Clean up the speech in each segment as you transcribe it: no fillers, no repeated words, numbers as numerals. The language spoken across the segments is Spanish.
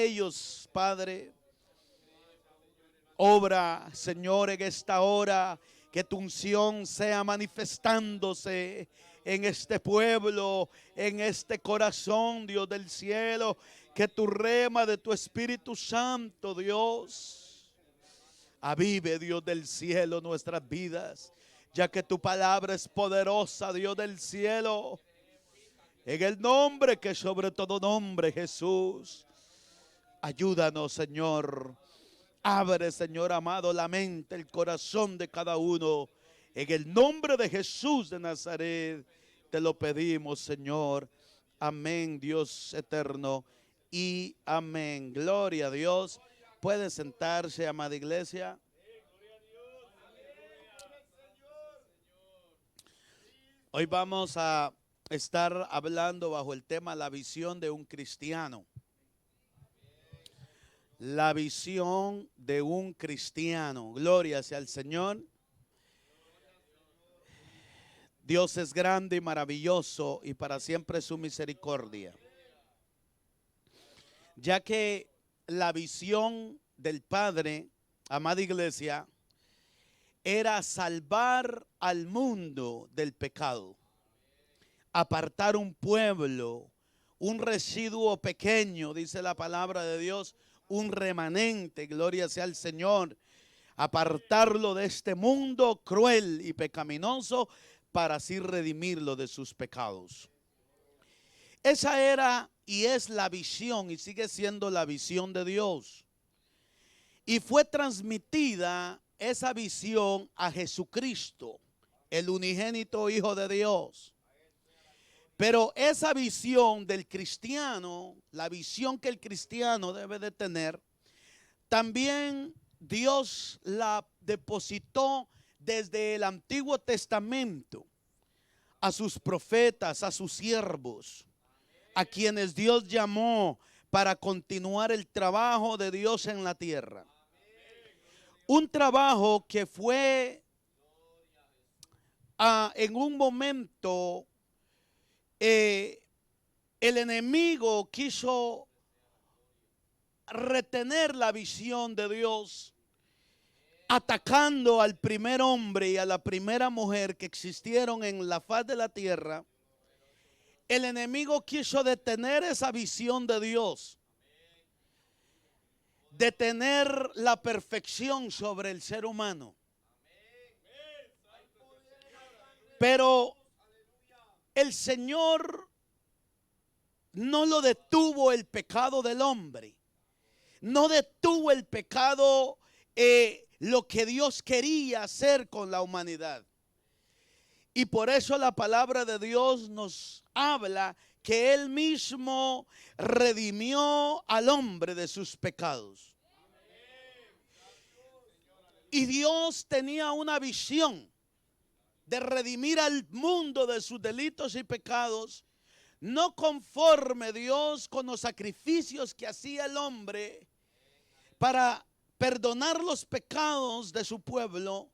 ellos, Padre. Obra, Señor, en esta hora, que tu unción sea manifestándose en este pueblo, en este corazón, Dios del cielo. Que tu rema de tu Espíritu Santo, Dios, avive, Dios del cielo, nuestras vidas, ya que tu palabra es poderosa, Dios del cielo. En el nombre que sobre todo nombre, Jesús, ayúdanos, Señor. Abre, Señor amado, la mente, el corazón de cada uno. En el nombre de Jesús de Nazaret, te lo pedimos, Señor. Amén, Dios eterno. Y amén. Gloria a Dios. Puede sentarse, amada iglesia. Hoy vamos a estar hablando bajo el tema la visión de un cristiano. La visión de un cristiano. Gloria sea al Señor. Dios es grande y maravilloso y para siempre su misericordia. Ya que la visión del Padre, amada iglesia, era salvar al mundo del pecado, apartar un pueblo, un residuo pequeño, dice la palabra de Dios, un remanente, gloria sea al Señor, apartarlo de este mundo cruel y pecaminoso para así redimirlo de sus pecados. Esa era y es la visión y sigue siendo la visión de Dios. Y fue transmitida esa visión a Jesucristo, el unigénito Hijo de Dios. Pero esa visión del cristiano, la visión que el cristiano debe de tener, también Dios la depositó desde el Antiguo Testamento a sus profetas, a sus siervos, a quienes Dios llamó para continuar el trabajo de Dios en la tierra. Un trabajo que fue en un momento el enemigo quiso retener la visión de Dios, atacando al primer hombre y a la primera mujer que existieron en la faz de la tierra. El enemigo quiso detener esa visión de Dios, detener la perfección sobre el ser humano. Pero el Señor no lo detuvo el pecado del hombre. No detuvo el pecado, lo que Dios quería hacer con la humanidad. Y por eso la palabra de Dios nos habla que Él mismo redimió al hombre de sus pecados. Y Dios tenía una visión de redimir al mundo de sus delitos y pecados, no conforme Dios con los sacrificios que hacía el hombre para perdonar los pecados de su pueblo.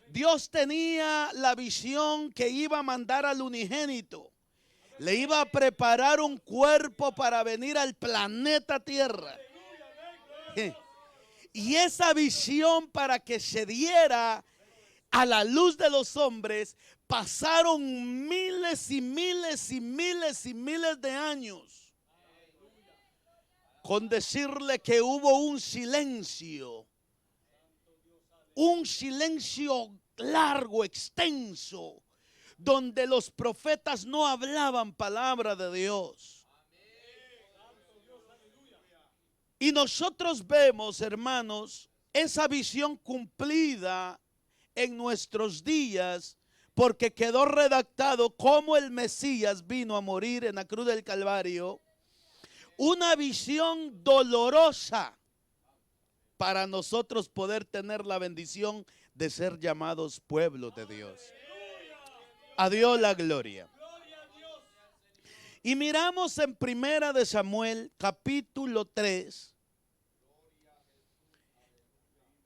Dios tenía la visión que iba a mandar al unigénito. Le iba a preparar un cuerpo para venir al planeta Tierra. Y esa visión, para que se diera a la luz de los hombres, pasaron miles y miles y miles y miles de años. Con decirle que hubo un silencio largo, extenso, donde los profetas no hablaban palabra de Dios. Y nosotros vemos, hermanos, esa visión cumplida en nuestros días, porque quedó redactado cómo el Mesías vino a morir en la cruz del Calvario. Una visión dolorosa para nosotros poder tener la bendición de ser llamados pueblo de Dios. A Dios la gloria. Y miramos en Primera de Samuel, capítulo 3.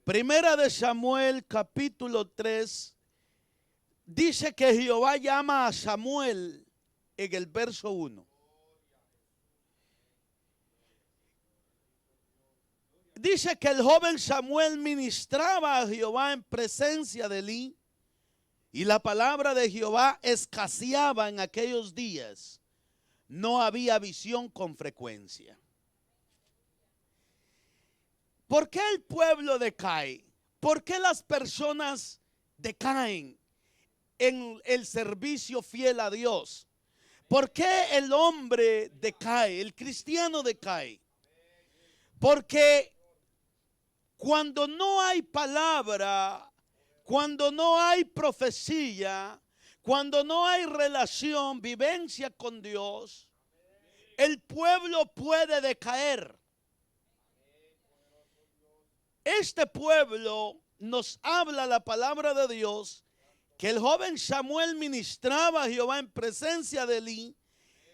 Primera de Samuel, capítulo 3. Dice que Jehová llama a Samuel en el verso 1. Dice que el joven Samuel ministraba a Jehová en presencia de Elí, y la palabra de Jehová escaseaba en aquellos días. No había visión con frecuencia. ¿Por qué el pueblo decae? ¿Por qué las personas decaen en el servicio fiel a Dios? ¿Por qué el hombre decae? El cristiano decae. Porque cuando no hay palabra, cuando no hay profecía, cuando no hay relación, vivencia con Dios, el pueblo puede decaer. Este pueblo nos habla la palabra de Dios que el joven Samuel ministraba a Jehová en presencia de Elí,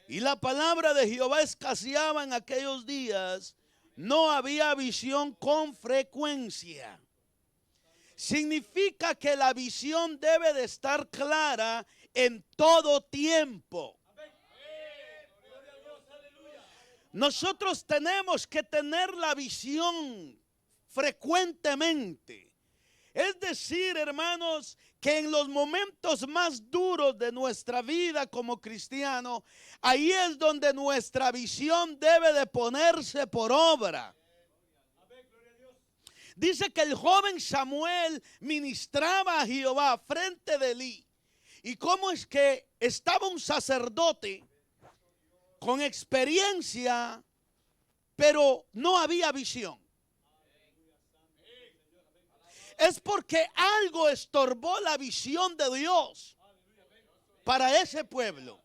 y la palabra de Jehová escaseaba en aquellos días. No había visión con frecuencia. Significa que la visión debe de estar clara en todo tiempo. Nosotros tenemos que tener la visión frecuentemente. Es decir, hermanos, que en los momentos más duros de nuestra vida como cristiano, ahí es donde nuestra visión debe de ponerse por obra. Dice que el joven Samuel ministraba a Jehová frente de Elí. ¿Y cómo es que estaba un sacerdote con experiencia, pero no había visión? Es porque algo estorbó la visión de Dios para ese pueblo.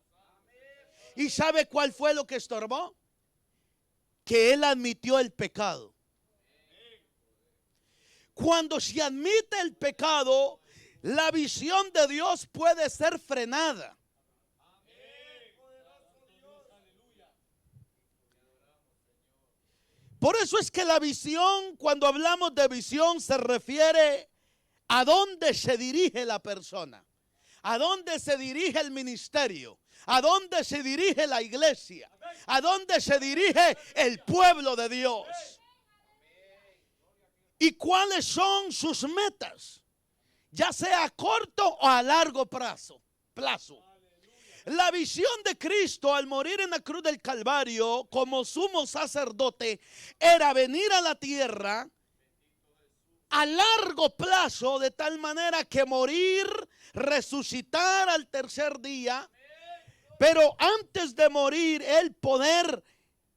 ¿Y sabe cuál fue lo que estorbó? Que él admitió el pecado. Cuando se admite el pecado, la visión de Dios puede ser frenada. Por eso es que la visión, cuando hablamos de visión, se refiere a dónde se dirige la persona, a dónde se dirige el ministerio, a dónde se dirige la iglesia, a dónde se dirige el pueblo de Dios. ¿Y cuáles son sus metas? Ya sea a corto o a largo plazo. La visión de Cristo al morir en la cruz del Calvario como sumo sacerdote era venir a la tierra a largo plazo, de tal manera que morir, resucitar al tercer día, pero antes de morir él poder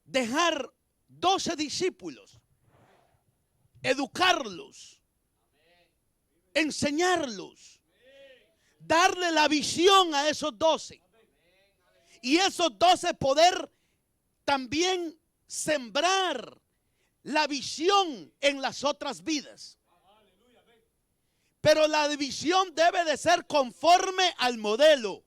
dejar 12 discípulos, educarlos, enseñarlos, darle la visión a esos 12. Y esos 12 poder también sembrar la visión en las otras vidas. Pero la visión debe de ser conforme al modelo.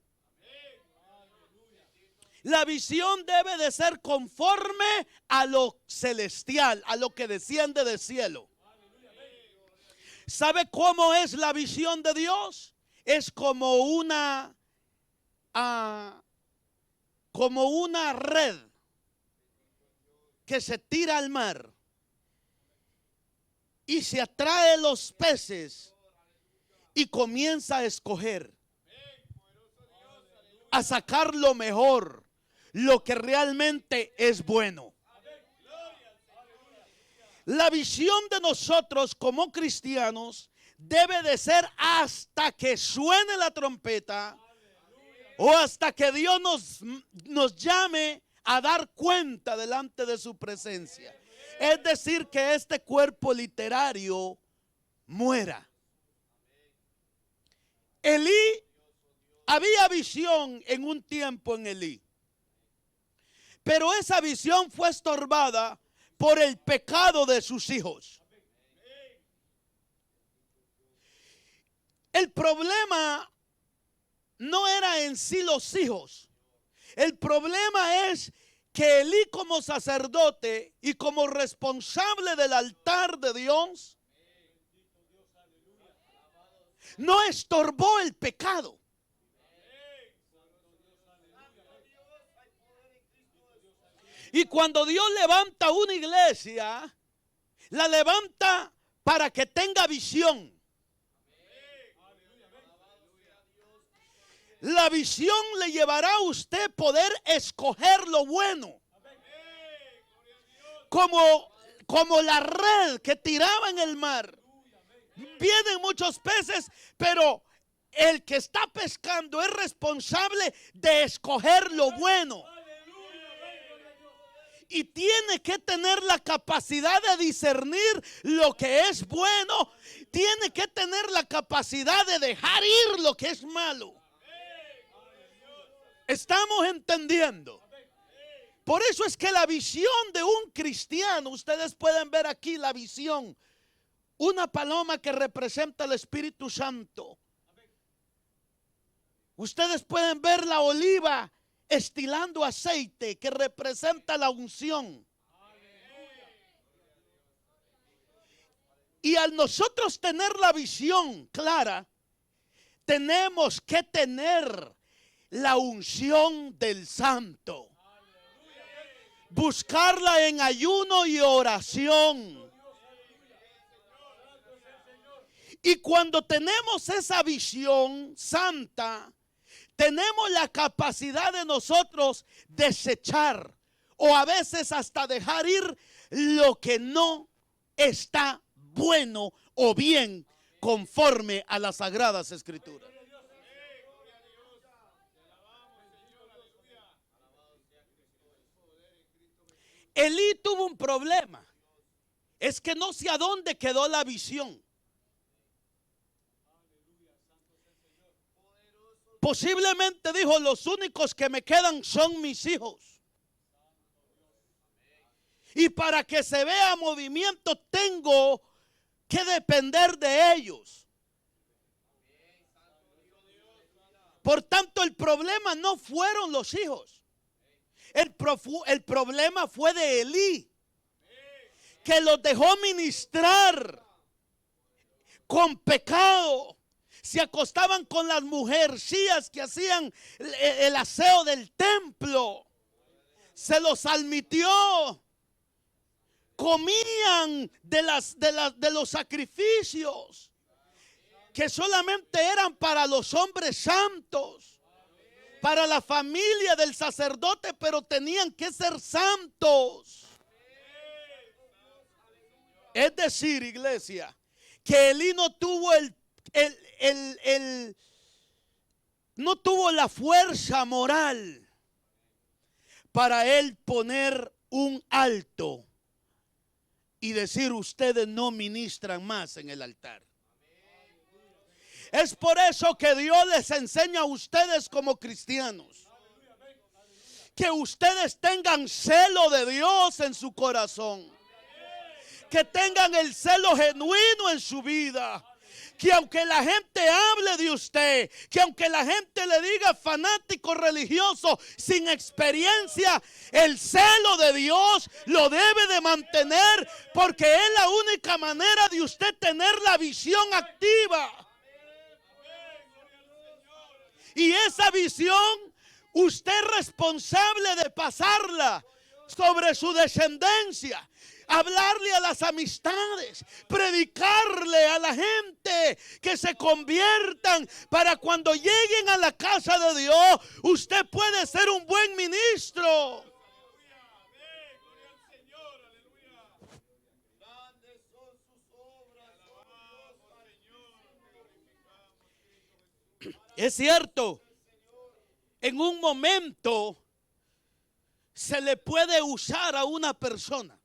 La visión debe de ser conforme a lo celestial, a lo que desciende del cielo. ¿Sabe cómo es la visión de Dios? Es como una red que se tira al mar y se atrae los peces y comienza a escoger, a sacar lo mejor, lo que realmente es bueno. La visión de nosotros como cristianos debe de ser hasta que suene la trompeta o hasta que Dios nos llame a dar cuenta delante de su presencia. Es decir, que este cuerpo literario muera. Elí, había visión en un tiempo en Elí, pero esa visión fue estorbada por el pecado de sus hijos. El problema no era en sí los hijos. El problema es que Elí, como sacerdote y como responsable del altar de Dios, no estorbó el pecado. Y cuando Dios levanta una iglesia, La levanta para que tenga visión. La visión le llevará a usted poder escoger lo bueno. Como la red que tiraba en el mar. Vienen muchos peces, pero el que está pescando es responsable de escoger lo bueno. Y tiene que tener la capacidad de discernir lo que es bueno. Tiene que tener la capacidad de dejar ir lo que es malo. ¿Estamos entendiendo? Por eso es que la visión de un cristiano, ustedes pueden ver aquí la visión, una paloma que representa el Espíritu Santo. Ustedes pueden ver la oliva estilando aceite que representa la unción. Y al nosotros tener la visión clara, tenemos que tener la unción del Santo. Buscarla en ayuno y oración. Y cuando tenemos esa visión santa, tenemos la capacidad de nosotros desechar o a veces hasta dejar ir lo que no está bueno o bien conforme a las Sagradas Escrituras. Elí tuvo un problema. Es que no sé a dónde quedó la visión. Posiblemente dijo, los únicos que me quedan son mis hijos. Y para que se vea movimiento tengo que depender de ellos. Por tanto, el problema no fueron los hijos. El problema fue de Elí, que los dejó ministrar con pecado. Se acostaban con las mujercillas que hacían el aseo del templo. Se los admitió. Comían de los sacrificios que solamente eran para los hombres santos, para la familia del sacerdote, pero tenían que ser santos. Es decir, iglesia, que Elí no tuvo no tuvo la fuerza moral para él poner un alto y decir, ustedes no ministran más en el altar. Es por eso que Dios les enseña a ustedes como cristianos que ustedes tengan celo de Dios en su corazón, que tengan el celo genuino en su vida. Que aunque la gente hable de usted, que aunque la gente le diga fanático religioso sin experiencia, el celo de Dios lo debe de mantener, porque es la única manera de usted tener la visión activa. Y esa visión, usted es responsable de pasarla sobre su descendencia. Hablarle a las amistades, predicarle a la gente que se conviertan para cuando lleguen a la casa de Dios, usted puede ser un buen ministro. Es cierto, en un momento se le puede usar a una persona.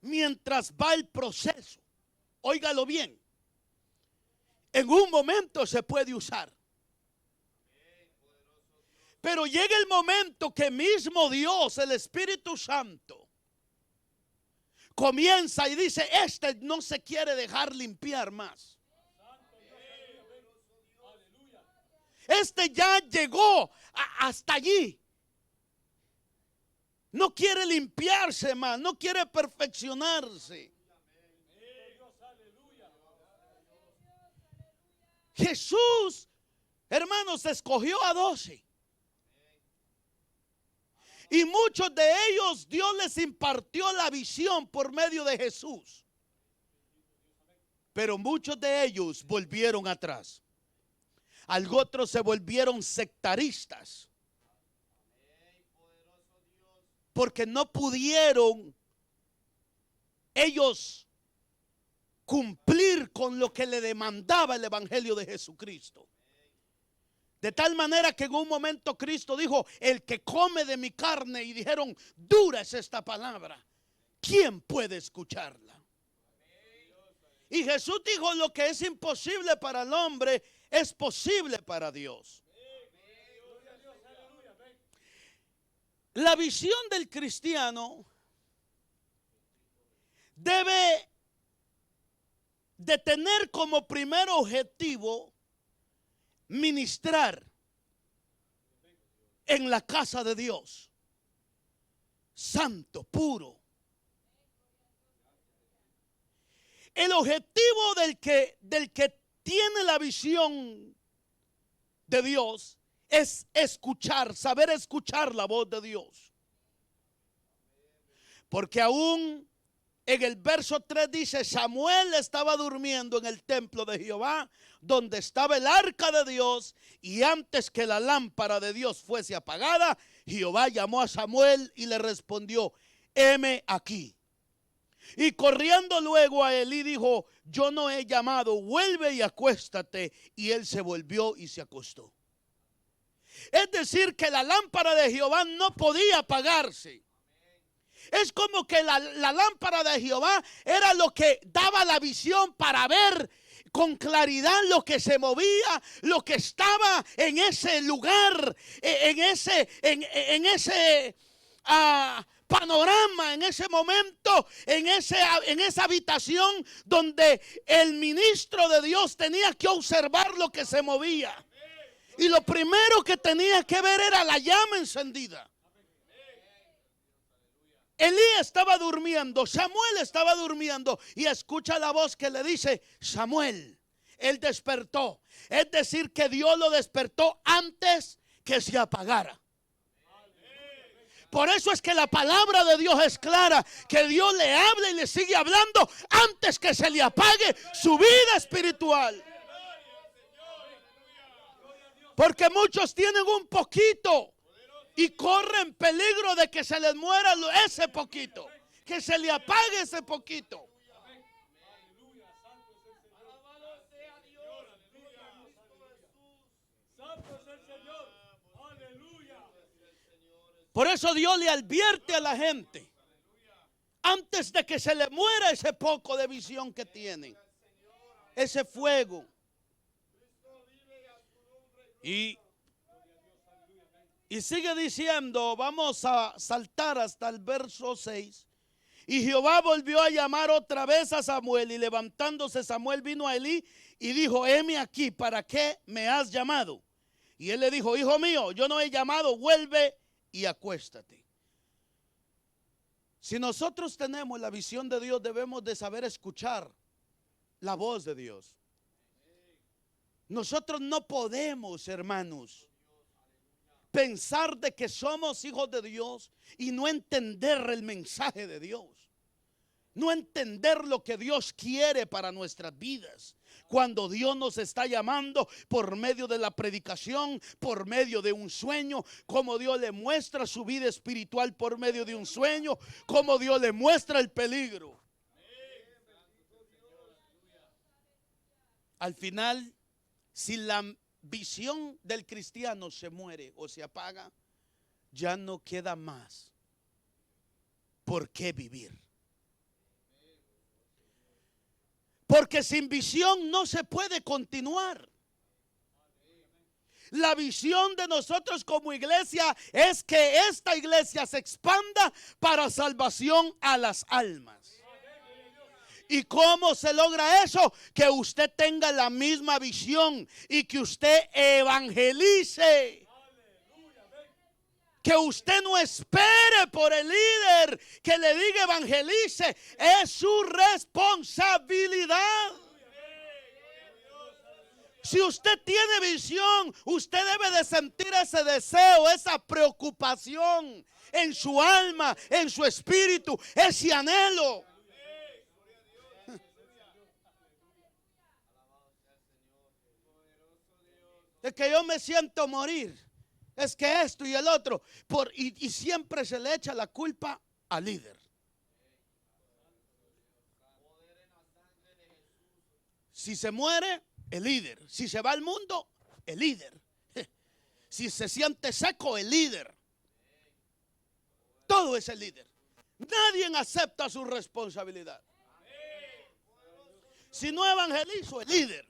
Mientras va el proceso, óigalo bien, en un momento se puede usar. Pero llega el momento que mismo Dios, el Espíritu Santo, comienza y dice, este no se quiere dejar limpiar más. Este ya llegó hasta allí. No quiere limpiarse más, no quiere perfeccionarse. Jesús, hermanos, escogió a 12. Y muchos de ellos Dios les impartió la visión por medio de Jesús. Pero muchos de ellos volvieron atrás. Otros se volvieron sectaristas. Porque no pudieron ellos cumplir con lo que le demandaba el evangelio de Jesucristo. De tal manera que en un momento Cristo dijo: el que come de mi carne, y dijeron: dura es esta palabra, ¿quién puede escucharla? Y Jesús dijo: lo que es imposible para el hombre es posible para Dios. La visión del cristiano debe de tener como primer objetivo ministrar en la casa de Dios, santo, puro. El objetivo del que tiene la visión de Dios es escuchar, saber escuchar la voz de Dios. Porque aún en el verso 3 dice: Samuel estaba durmiendo en el templo de Jehová, donde estaba el arca de Dios, y antes que la lámpara de Dios fuese apagada, Jehová llamó a Samuel y le respondió: heme aquí. Y corriendo luego a Elí dijo: yo no he llamado, vuelve y acuéstate. Y él se volvió y se acostó. Es decir, que la lámpara de Jehová no podía apagarse. Es como que la lámpara de Jehová era lo que daba la visión para ver con claridad lo que se movía, lo que estaba en ese lugar, en ese panorama, en ese momento, en esa habitación donde el ministro de Dios tenía que observar lo que se movía. Y lo primero que tenía que ver era la llama encendida. Elí estaba durmiendo, Samuel estaba durmiendo, y escucha la voz que le dice: Samuel. Él despertó. Es decir, que Dios lo despertó antes que se apagara. Por eso es que la palabra de Dios es clara, que Dios le habla y le sigue hablando antes que se le apague su vida espiritual. Porque muchos tienen un poquito y corren peligro de que se les muera ese poquito, que se le apague ese poquito. Por eso Dios le advierte a la gente antes de que se le muera ese poco de visión que tienen, ese fuego. Y sigue diciendo, vamos a saltar hasta el verso 6. Y Jehová volvió a llamar otra vez a Samuel, y levantándose Samuel vino a Elí y dijo: heme aquí, ¿para qué me has llamado? Y él le dijo: hijo mío, yo no he llamado, vuelve y acuéstate. Si nosotros tenemos la visión de Dios, debemos de saber escuchar la voz de Dios. Nosotros no podemos, hermanos, pensar de que somos hijos de Dios y no entender el mensaje de Dios, no entender lo que Dios quiere para nuestras vidas. Cuando Dios nos está llamando por medio de la predicación, por medio de un sueño, como Dios le muestra su vida espiritual por medio de un sueño, como Dios le muestra el peligro. Al final, si la visión del cristiano se muere o se apaga, ya no queda más por qué vivir. Porque sin visión no se puede continuar. La visión de nosotros como iglesia es que esta iglesia se expanda para salvación a las almas. ¿Y cómo se logra eso? Que usted tenga la misma visión y que usted evangelice. Que usted no espere por el líder que le diga evangelice. Es su responsabilidad. Si usted tiene visión, usted debe de sentir ese deseo, esa preocupación en su alma, en su espíritu, ese anhelo. Es que yo me siento morir. Es que esto y el otro. Y siempre se le echa la culpa al líder. Si se muere, el líder. Si se va al mundo, el líder. Si se siente seco, el líder. Todo es el líder. Nadie acepta su responsabilidad. Si no evangelizo, el líder.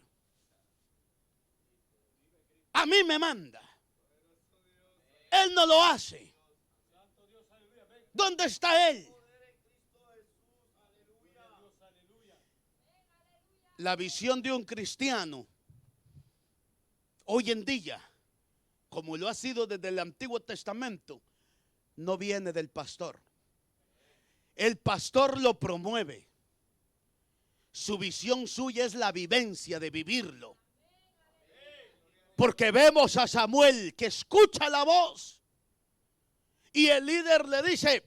A mí me manda. Él no lo hace. ¿Dónde está él? La visión de un cristiano hoy en día, como lo ha sido desde el Antiguo Testamento, no viene del pastor. El pastor lo promueve. Su visión suya es la vivencia de vivirlo. Porque vemos a Samuel que escucha la voz y el líder le dice: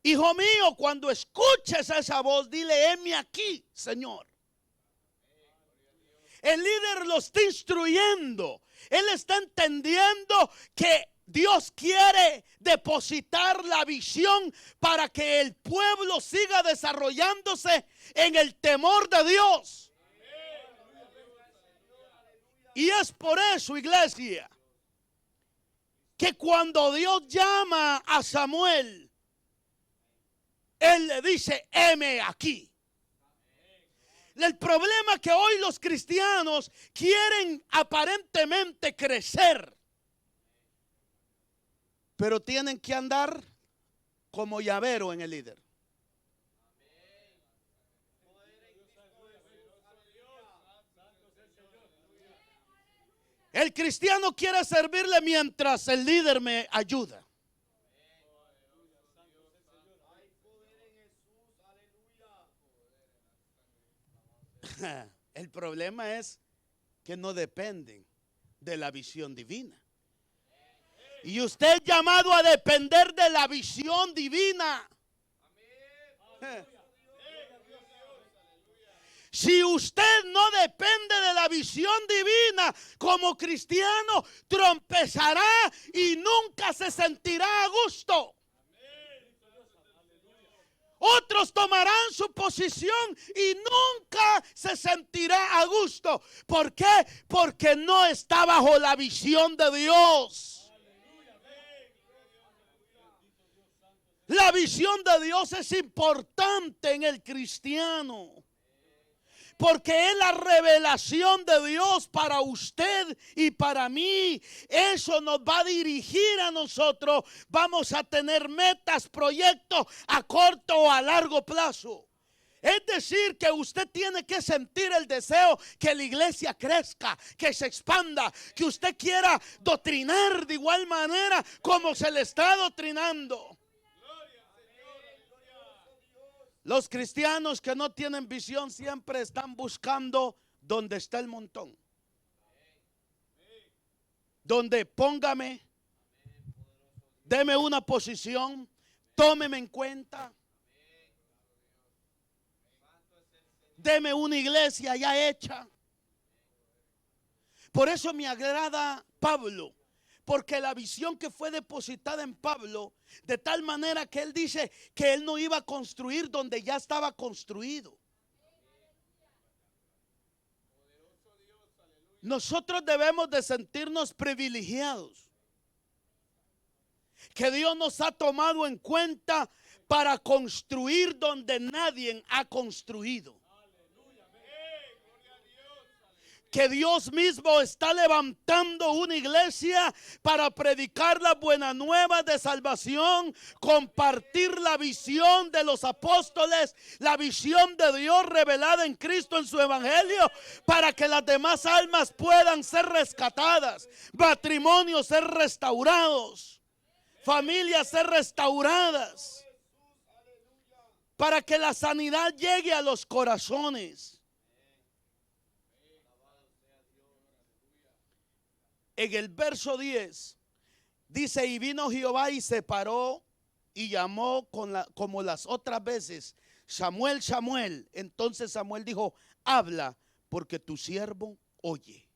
hijo mío, cuando escuches esa voz, dile: heme aquí, Señor. El líder lo está instruyendo. Él está entendiendo que Dios quiere depositar la visión para que el pueblo siga desarrollándose en el temor de Dios. Y es por eso, iglesia, que cuando Dios llama a Samuel, Él le dice: heme aquí. El problema es que hoy los cristianos quieren aparentemente crecer, pero tienen que andar como llavero en el líder. El cristiano quiere servirle mientras el líder me ayuda. El problema es que no dependen de la visión divina. Y usted es llamado a depender de la visión divina. Si usted no depende de la visión divina, como cristiano, trompezará y nunca se sentirá a gusto. Otros tomarán su posición y nunca se sentirá a gusto. ¿Por qué? Porque no está bajo la visión de Dios. La visión de Dios es importante en el cristiano, porque es la revelación de Dios para usted y para mí. Eso nos va a dirigir a nosotros. Vamos a tener metas, proyectos a corto o a largo plazo. Es decir, que usted tiene que sentir el deseo que la iglesia crezca, que se expanda, que usted quiera doctrinar de igual manera como se le está doctrinando. Los cristianos que no tienen visión siempre están buscando donde está el montón. Donde póngame, deme una posición, tómeme en cuenta. Deme una iglesia ya hecha. Por eso me agrada Pablo. Porque la visión que fue depositada en Pablo, de tal manera que él dice que él no iba a construir donde ya estaba construido. Nosotros debemos de sentirnos privilegiados, que Dios nos ha tomado en cuenta para construir donde nadie ha construido. Que Dios mismo está levantando una iglesia para predicar las buenas nuevas de salvación, compartir la visión de los apóstoles, la visión de Dios revelada en Cristo en su evangelio, para que las demás almas puedan ser rescatadas, matrimonios ser restaurados, familias ser restauradas, para que la sanidad llegue a los corazones. en el verso 10, dice: y vino Jehová y se paró y llamó como las otras veces: Samuel, Samuel. Entonces Samuel dijo: habla, porque tu siervo oye.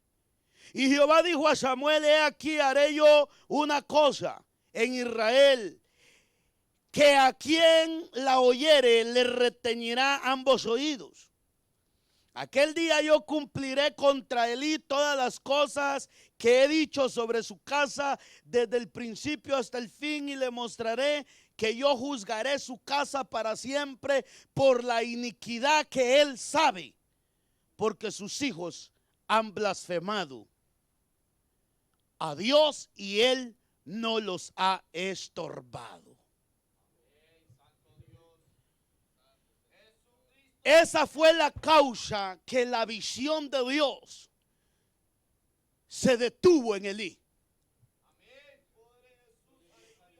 Y Jehová dijo a Samuel: he aquí, haré yo una cosa en Israel, que a quien la oyere le retañirá ambos oídos. Aquel día yo cumpliré contra Elí todas las cosas que he dicho sobre su casa desde el principio hasta el fin, y le mostraré que yo juzgaré su casa para siempre por la iniquidad que él sabe, porque sus hijos han blasfemado a Dios y él no los ha estorbado. Esa fue la causa que la visión de Dios se detuvo en Elí.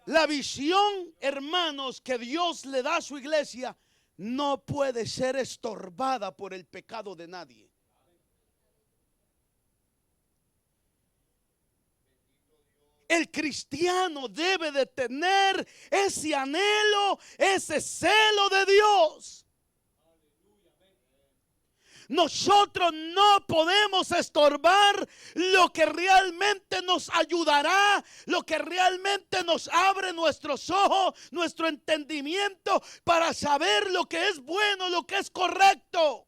La visión, hermanos, que Dios le da a su iglesia no puede ser estorbada por el pecado de nadie. El cristiano debe de tener ese anhelo, ese celo de Dios. Nosotros no podemos estorbar lo que realmente nos ayudará, lo que realmente nos abre nuestros ojos, nuestro entendimiento para saber lo que es bueno, lo que es correcto.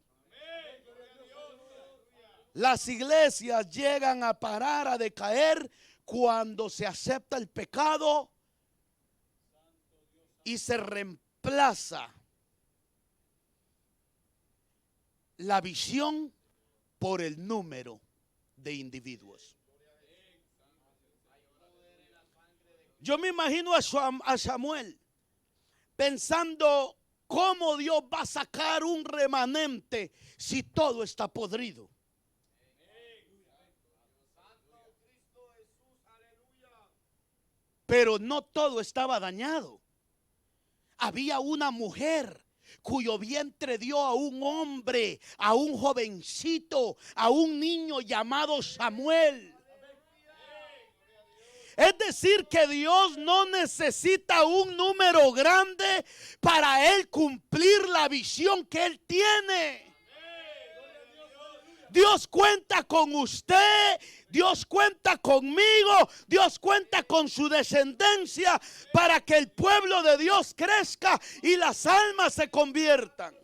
Las iglesias llegan a parar, a decaer cuando se acepta el pecado y se reemplaza la visión por el número de individuos. Yo me imagino a Samuel pensando: ¿cómo Dios va a sacar un remanente si todo está podrido? Pero no todo estaba dañado. Había una mujer cuyo vientre dio a un hombre, a un jovencito, a un niño llamado Samuel. Es decir, que Dios no necesita un número grande para él cumplir la visión que él tiene. Dios cuenta con usted, Dios cuenta conmigo, Dios cuenta con su descendencia para que el pueblo de Dios crezca y las almas se conviertan.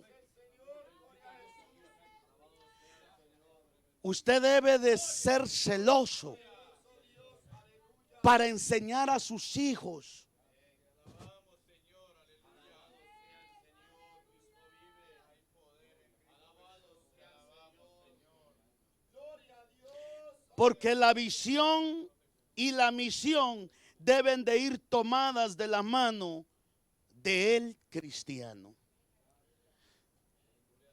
Usted debe de ser celoso para enseñar a sus hijos. Porque la visión y la misión deben de ir tomadas de la mano del cristiano.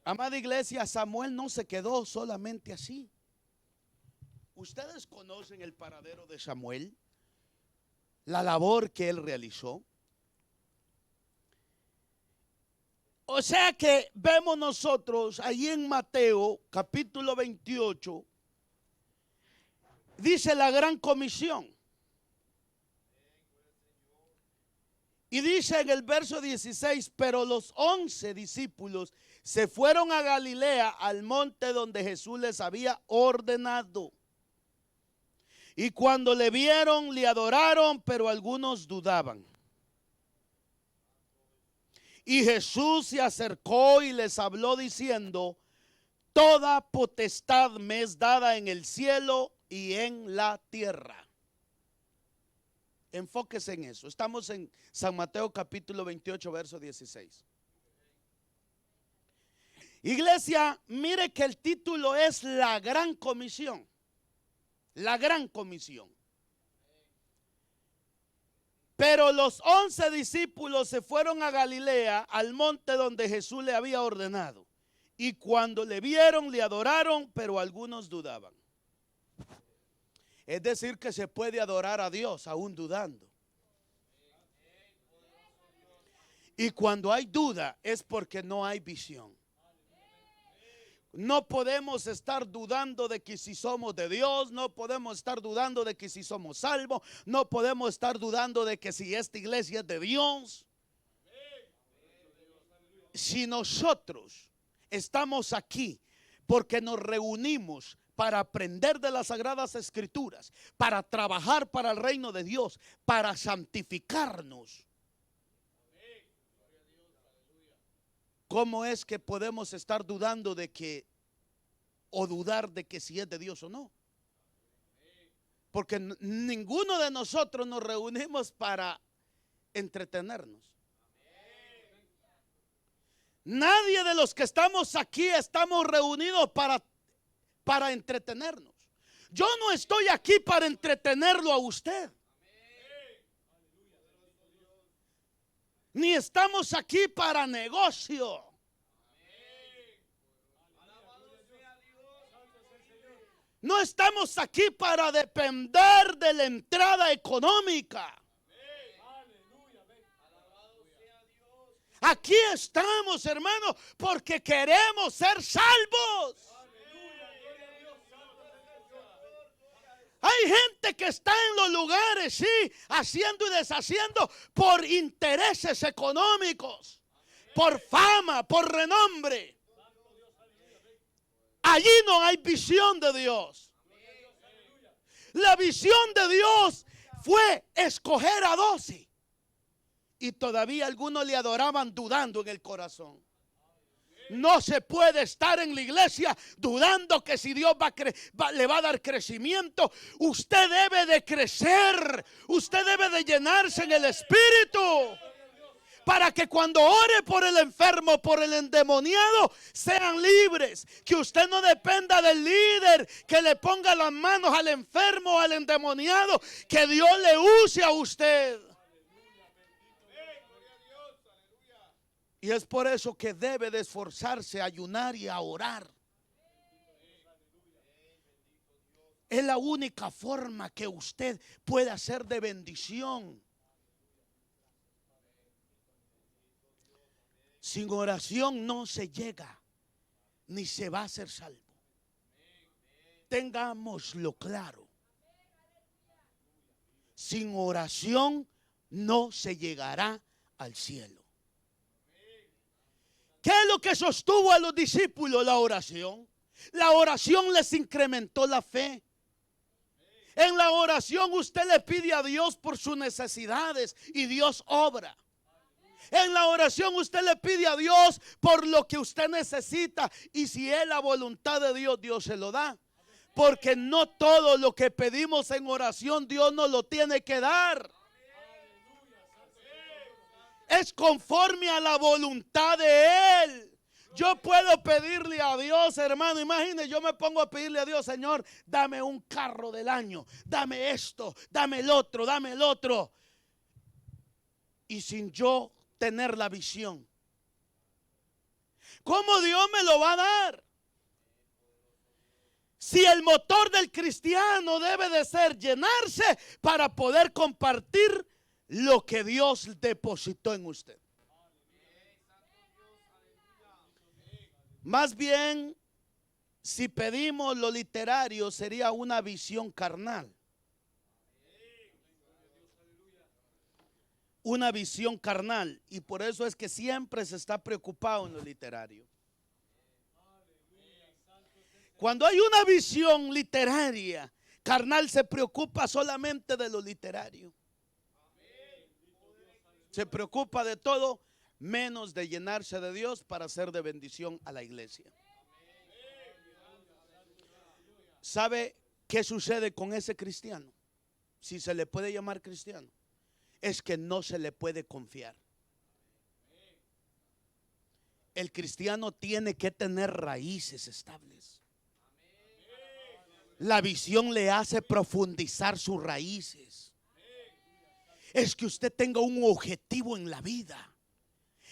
Amada iglesia, Samuel no se quedó solamente así. Ustedes conocen el paradero de Samuel, la labor que él realizó. O sea que vemos nosotros ahí en Mateo capítulo 28, dice la gran comisión. Y dice en el verso 16: pero los 11 discípulos se fueron a Galilea, al monte donde Jesús les había ordenado. Y cuando le vieron, le adoraron, pero algunos dudaban. Y Jesús se acercó y les habló diciendo: toda potestad me es dada en el cielo y en la tierra. Enfóquese en eso. Estamos en San Mateo capítulo 28, verso 16. Iglesia, mire que el título es la gran comisión. La gran comisión. Pero los 11 discípulos se fueron a Galilea, al monte donde Jesús le había ordenado. Y cuando le vieron, le adoraron, pero algunos dudaban. Es decir, que se puede adorar a Dios aún dudando. Y cuando hay duda es porque no hay visión. No podemos estar dudando de que si somos de Dios, no podemos estar dudando de que si somos salvos, no podemos estar dudando de que si esta iglesia es de Dios. Si nosotros estamos aquí porque nos reunimos para aprender de las Sagradas Escrituras, para trabajar para el reino de Dios, para santificarnos, ¿cómo es que podemos estar dudando de que, o dudar de que si es de Dios o no? Porque ninguno de nosotros nos reunimos para entretenernos. Nadie de los que estamos aquí estamos reunidos para entretenernos. Yo no estoy aquí para entretenerlo a usted. Ni estamos aquí para negocio. No estamos aquí para depender de la entrada económica. Aquí estamos, hermano, porque queremos ser salvos. Hay gente que está en los lugares, sí, haciendo y deshaciendo por intereses económicos, por fama, por renombre. Allí no hay visión de Dios. La visión de Dios fue escoger a 12. Y todavía algunos le adoraban dudando en el corazón. No se puede estar en la iglesia dudando que si Dios le va a dar crecimiento. Usted debe de crecer. Usted debe de llenarse en el Espíritu. Para que cuando ore por el enfermo, por el endemoniado, sean libres. Que usted no dependa del líder que le ponga las manos al enfermo o al endemoniado. Que Dios le use a usted. Y es por eso que debe de esforzarse a ayunar y a orar. Es la única forma que usted puede hacer de bendición. Sin oración no se llega, ni se va a ser salvo. Tengámoslo claro. Sin oración no se llegará al cielo. ¿Qué es lo que sostuvo a los discípulos? La oración. La oración les incrementó la fe. En la oración usted le pide a Dios por sus necesidades y Dios obra. En la oración usted le pide a Dios por lo que usted necesita. Y si es la voluntad de Dios, Dios se lo da. Porque no todo lo que pedimos en oración Dios nos lo tiene que dar. Es conforme a la voluntad de Él. Yo puedo pedirle a Dios, hermano, imagine, yo me pongo a pedirle a Dios, Señor, dame un carro del año, dame esto, dame el otro, dame el otro. Y sin yo tener la visión, ¿cómo Dios me lo va a dar? Si el motor del cristiano debe de ser llenarse para poder compartir lo que Dios depositó en usted. Más bien, si pedimos lo literario, sería una visión carnal. Una visión carnal. Y por eso es que siempre se está preocupado en lo literario. Cuando hay una visión literaria, carnal se preocupa solamente de lo literario. Se preocupa de todo menos de llenarse de Dios para ser de bendición a la iglesia. ¿Sabe qué sucede con ese cristiano? Si se le puede llamar cristiano, es que no se le puede confiar. El cristiano tiene que tener raíces estables. La visión le hace profundizar sus raíces. Es que usted tenga un objetivo en la vida.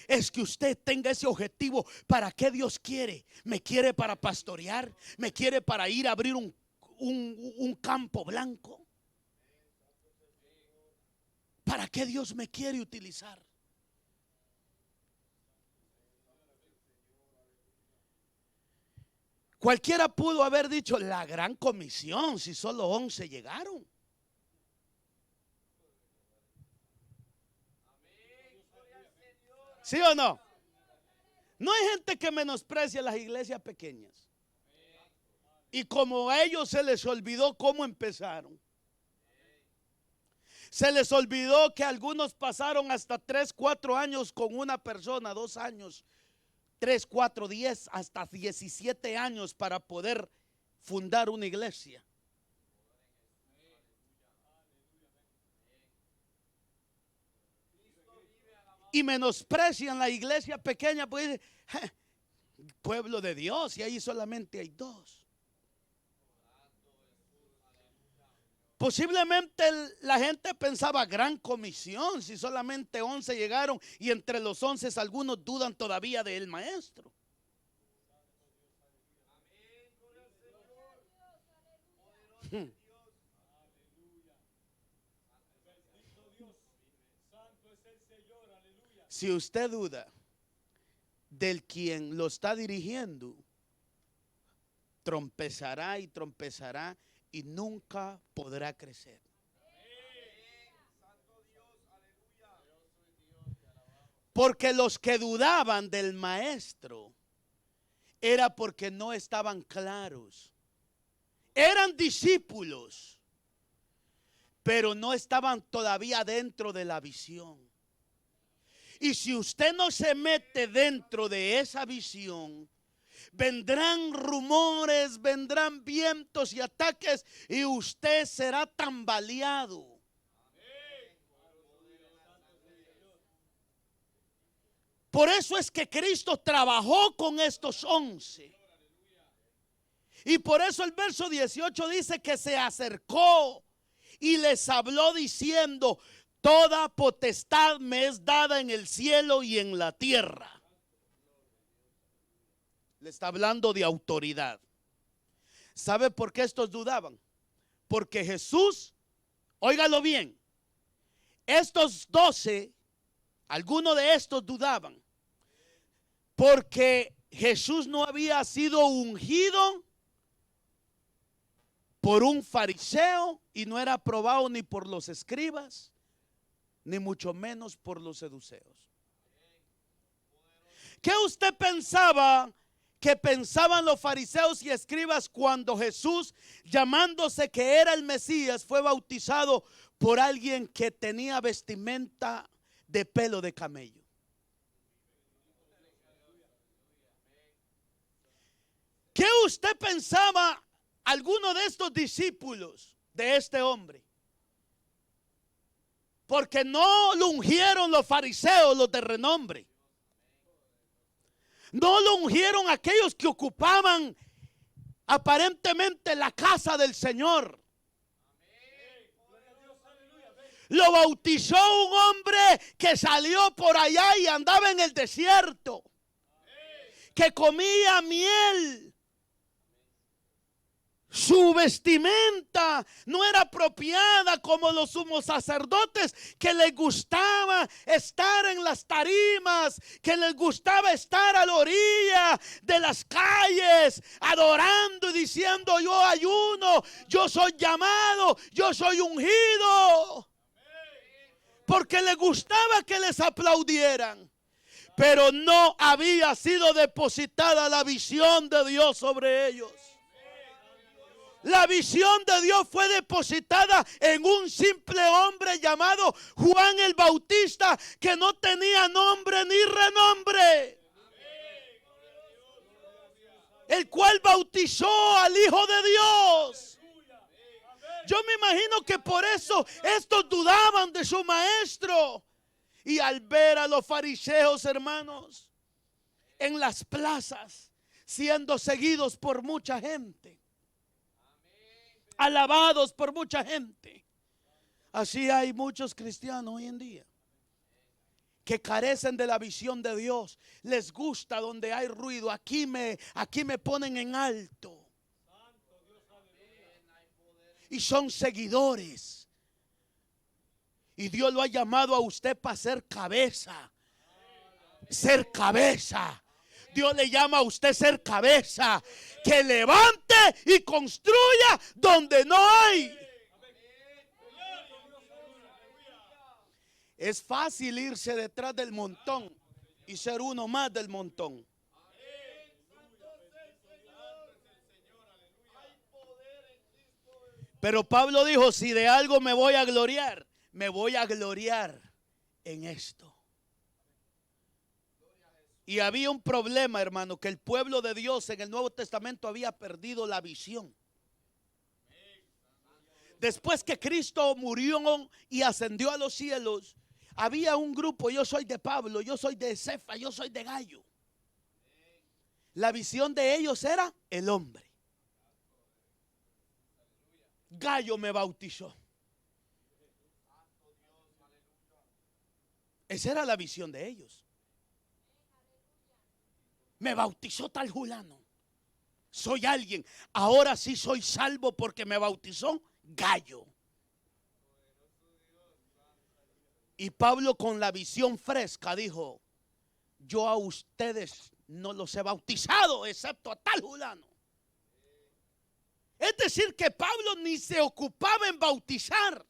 Es que usted tenga ese objetivo. ¿Para qué Dios quiere? ¿Me quiere para pastorear? ¿Me quiere para ir a abrir un campo blanco? ¿Para qué Dios me quiere utilizar? Cualquiera pudo haber dicho la gran comisión si solo 11 llegaron. ¿Sí o no? No hay gente que menosprecia las iglesias pequeñas. Y como a ellos se les olvidó cómo empezaron. Se les olvidó que algunos pasaron hasta 3, 4 años con una persona, 2 años, 3, 4, 10, hasta 17 años para poder fundar una iglesia. Y menosprecian la iglesia pequeña, pues pueblo de Dios, y ahí solamente hay 2. Posiblemente la gente pensaba gran comisión si solamente 11 llegaron, y entre los 11 algunos dudan todavía del maestro. Si usted duda del quien lo está dirigiendo, trompezará y trompezará y nunca podrá crecer. Porque los que dudaban del maestro era porque no estaban claros. Eran discípulos, pero no estaban todavía dentro de la visión. Y si usted no se mete dentro de esa visión, vendrán rumores, vendrán vientos y ataques, y usted será tambaleado. Por eso es que Cristo trabajó con estos 11. Y por eso el verso 18 dice que se acercó y les habló diciendo: toda potestad me es dada en el cielo y en la tierra. Le está hablando de autoridad. ¿Sabe por qué estos dudaban? Porque Jesús, óigalo bien, estos 12, algunos de estos dudaban, porque Jesús no había sido ungido por un fariseo y no era aprobado ni por los escribas, ni mucho menos por los saduceos. ¿Qué usted pensaba que pensaban los fariseos y escribas cuando Jesús, llamándose que era el Mesías, fue bautizado por alguien que tenía vestimenta de pelo de camello? ¿Qué usted pensaba alguno de estos discípulos de este hombre? Porque no lo ungieron los fariseos, los de renombre. No lo ungieron aquellos que ocupaban aparentemente la casa del Señor. Lo bautizó un hombre que salió por allá y andaba en el desierto, que comía miel. Su vestimenta no era apropiada como los sumos sacerdotes, que les gustaba estar en las tarimas, que les gustaba estar a la orilla de las calles, adorando y diciendo: yo ayuno, yo soy llamado, yo soy ungido. Porque les gustaba que les aplaudieran. Pero no había sido depositada la visión de Dios sobre ellos. La visión de Dios fue depositada en un simple hombre llamado Juan el Bautista, que no tenía nombre ni renombre, el cual bautizó al Hijo de Dios. Yo me imagino que por eso estos dudaban de su maestro. Y al ver a los fariseos, hermanos, en las plazas, siendo seguidos por mucha gente, alabados por mucha gente, así hay muchos cristianos hoy en día que carecen de la visión de Dios. Les gusta donde hay ruido. Aquí me ponen en alto. Y son seguidores. Y Dios lo ha llamado a usted para ser cabeza. Ser cabeza. Dios le llama a usted ser cabeza, que levante y construya donde no hay. Es fácil irse detrás del montón y ser uno más del montón. Pero Pablo dijo, si de algo me voy a gloriar en esto. Y había un problema, hermano, que el pueblo de Dios en el Nuevo Testamento había perdido la visión. Después que Cristo murió y ascendió a los cielos, había un grupo, yo soy de Pablo, yo soy de Cefa, yo soy de Gallo. La visión de ellos era el hombre. Gallo me bautizó. Esa era la visión de ellos. Me bautizó tal fulano. Soy alguien. Ahora sí soy salvo porque me bautizó Gallo. Y Pablo con la visión fresca dijo, yo a ustedes no los he bautizado excepto a tal fulano. Es decir que Pablo ni se ocupaba en bautizar.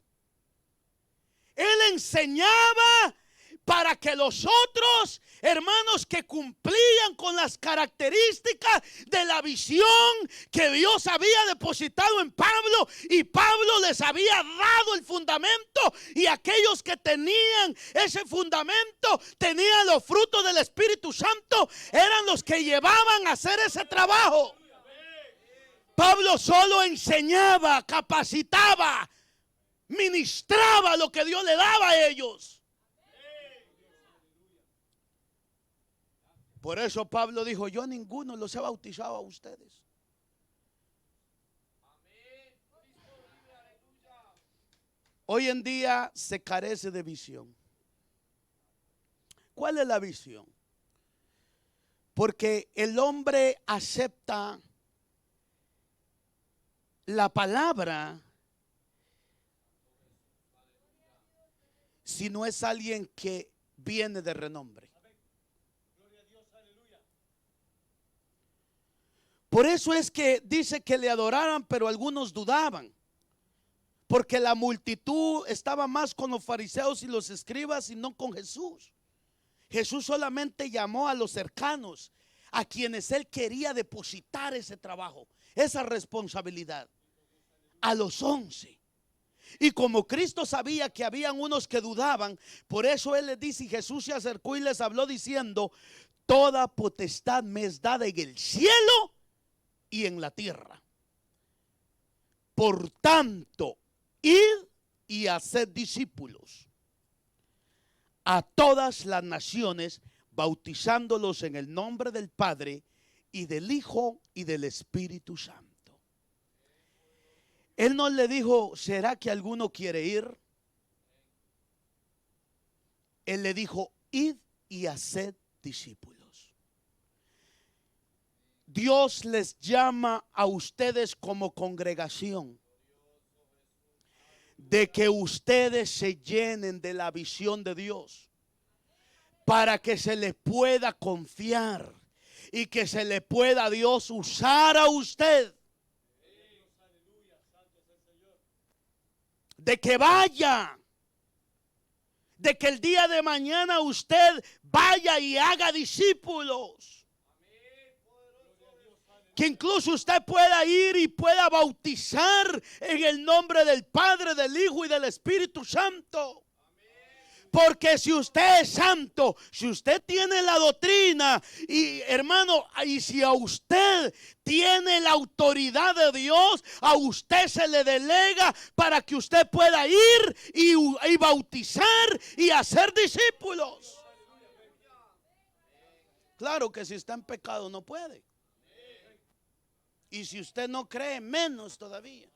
Él enseñaba para que los otros hermanos que cumplían con las características de la visión que Dios había depositado en Pablo, y Pablo les había dado el fundamento, y aquellos que tenían ese fundamento, tenían los frutos del Espíritu Santo, eran los que llevaban a hacer ese trabajo. Pablo solo enseñaba, capacitaba, ministraba lo que Dios le daba a ellos. Por eso Pablo dijo, yo a ninguno los he bautizado a ustedes. Hoy en día se carece de visión. ¿Cuál es la visión? Porque el hombre acepta la palabra si no es alguien que viene de renombre. Por eso es que dice que le adoraran, pero algunos dudaban. Porque la multitud estaba más con los fariseos y los escribas y no con Jesús. Jesús solamente llamó a los cercanos, a quienes él quería depositar ese trabajo, esa responsabilidad, a los 11. Y como Cristo sabía que habían unos que dudaban, por eso él les dice, y Jesús se acercó y les habló diciendo, toda potestad me es dada en el cielo y en la tierra. Por tanto, id y haced discípulos a todas las naciones, bautizándolos en el nombre del Padre y del Hijo y del Espíritu Santo. Él no le dijo, ¿será que alguno quiere ir? Él le dijo, id y haced discípulos. Dios les llama a ustedes como congregación, de que ustedes se llenen de la visión de Dios, para que se les pueda confiar y que se le pueda a Dios usar a usted. De que vaya, de que el día de mañana usted vaya y haga discípulos. Que incluso usted pueda ir y pueda bautizar en el nombre del Padre, del Hijo y del Espíritu Santo. Porque si usted es santo, si usted tiene la doctrina, y hermano, y si a usted tiene la autoridad de Dios, a usted se le delega para que usted pueda ir y bautizar y hacer discípulos. Claro que si está en pecado no puede. Y si usted no cree, menos todavía.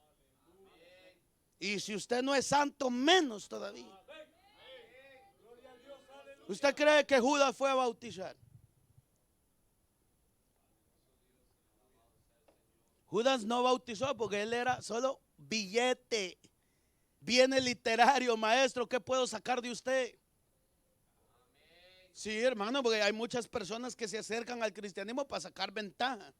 Y si usted no es santo, menos todavía. ¿Usted cree que Judas fue a bautizar? Judas no bautizó porque él era solo billete. Viene literario, maestro, ¿qué puedo sacar de usted? Sí, hermano, porque hay muchas personas que se acercan al cristianismo para sacar ventaja.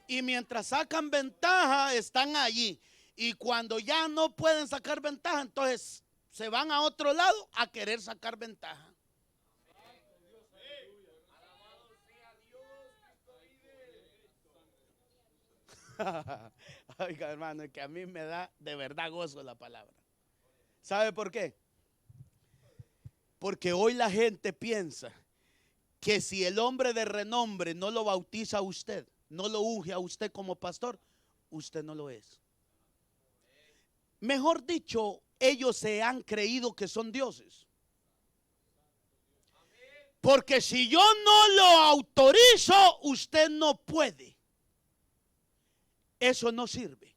Y mientras sacan ventaja, están allí. Y cuando ya no pueden sacar ventaja, entonces se van a otro lado a querer sacar ventaja. Oiga, hermano, que a mí me da de verdad gozo la palabra. ¿Sabe por qué? Porque hoy la gente piensa que si el hombre de renombre no lo bautiza a usted, no lo unge a usted como pastor, usted no lo es. Mejor dicho, ellos se han creído que son dioses. Porque si yo no lo autorizo, usted no puede. Eso no sirve.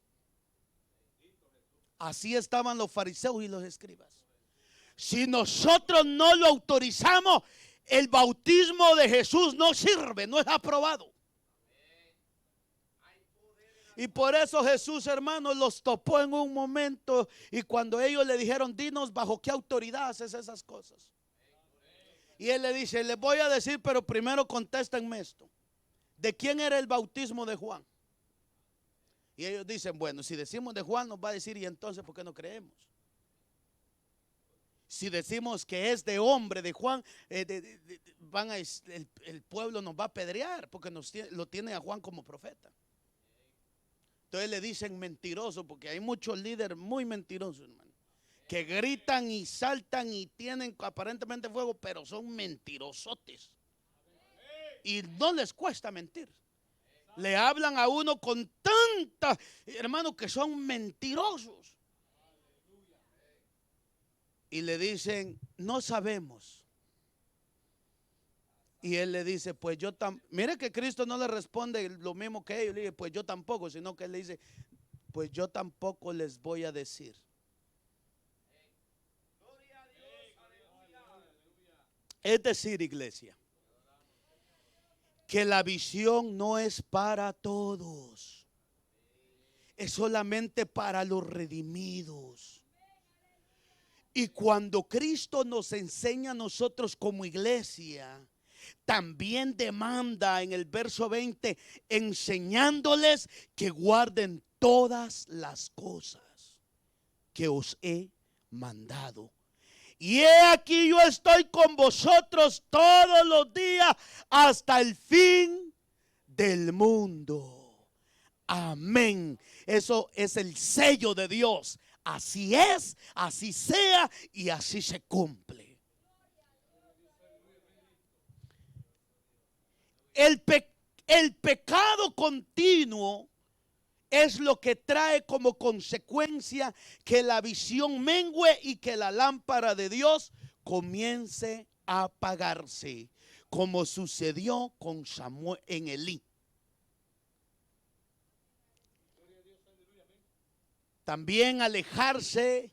Así estaban los fariseos y los escribas. Si nosotros no lo autorizamos, el bautismo de Jesús no sirve, no es aprobado. Y por eso Jesús, hermanos, los topó en un momento. Y cuando ellos le dijeron, dinos bajo qué autoridad haces esas cosas. Y él le dice, les voy a decir, pero primero contéstenme esto. ¿De quién era el bautismo de Juan? Y ellos dicen, bueno, si decimos de Juan nos va a decir, ¿y entonces por qué no creemos? Si decimos que es de hombre, de Juan, el pueblo nos va a apedrear porque lo tiene a Juan como profeta. Entonces le dicen mentiroso, porque hay muchos líderes muy mentirosos, hermano, que gritan y saltan y tienen aparentemente fuego, pero son mentirosotes. Y no les cuesta mentir. Le hablan a uno con tanta, hermano, que son mentirosos. Y le dicen, no sabemos. Y él le dice, pues yo tampoco. Mire que Cristo no le responde lo mismo que ellos. Le dice, pues yo tampoco, sino que él le dice, pues yo tampoco les voy a decir. Es decir, iglesia, que la visión no es para todos. Es solamente para los redimidos. Y cuando Cristo nos enseña a nosotros como iglesia, también demanda en el verso 20, enseñándoles que guarden todas las cosas que os he mandado. Y he aquí yo estoy con vosotros todos los días hasta el fin del mundo. Amén. Eso es el sello de Dios. Así es, así sea y así se cumple. El pecado continuo es lo que trae como consecuencia que la visión mengue y que la lámpara de Dios comience a apagarse, como sucedió con Samuel en Elí. También alejarse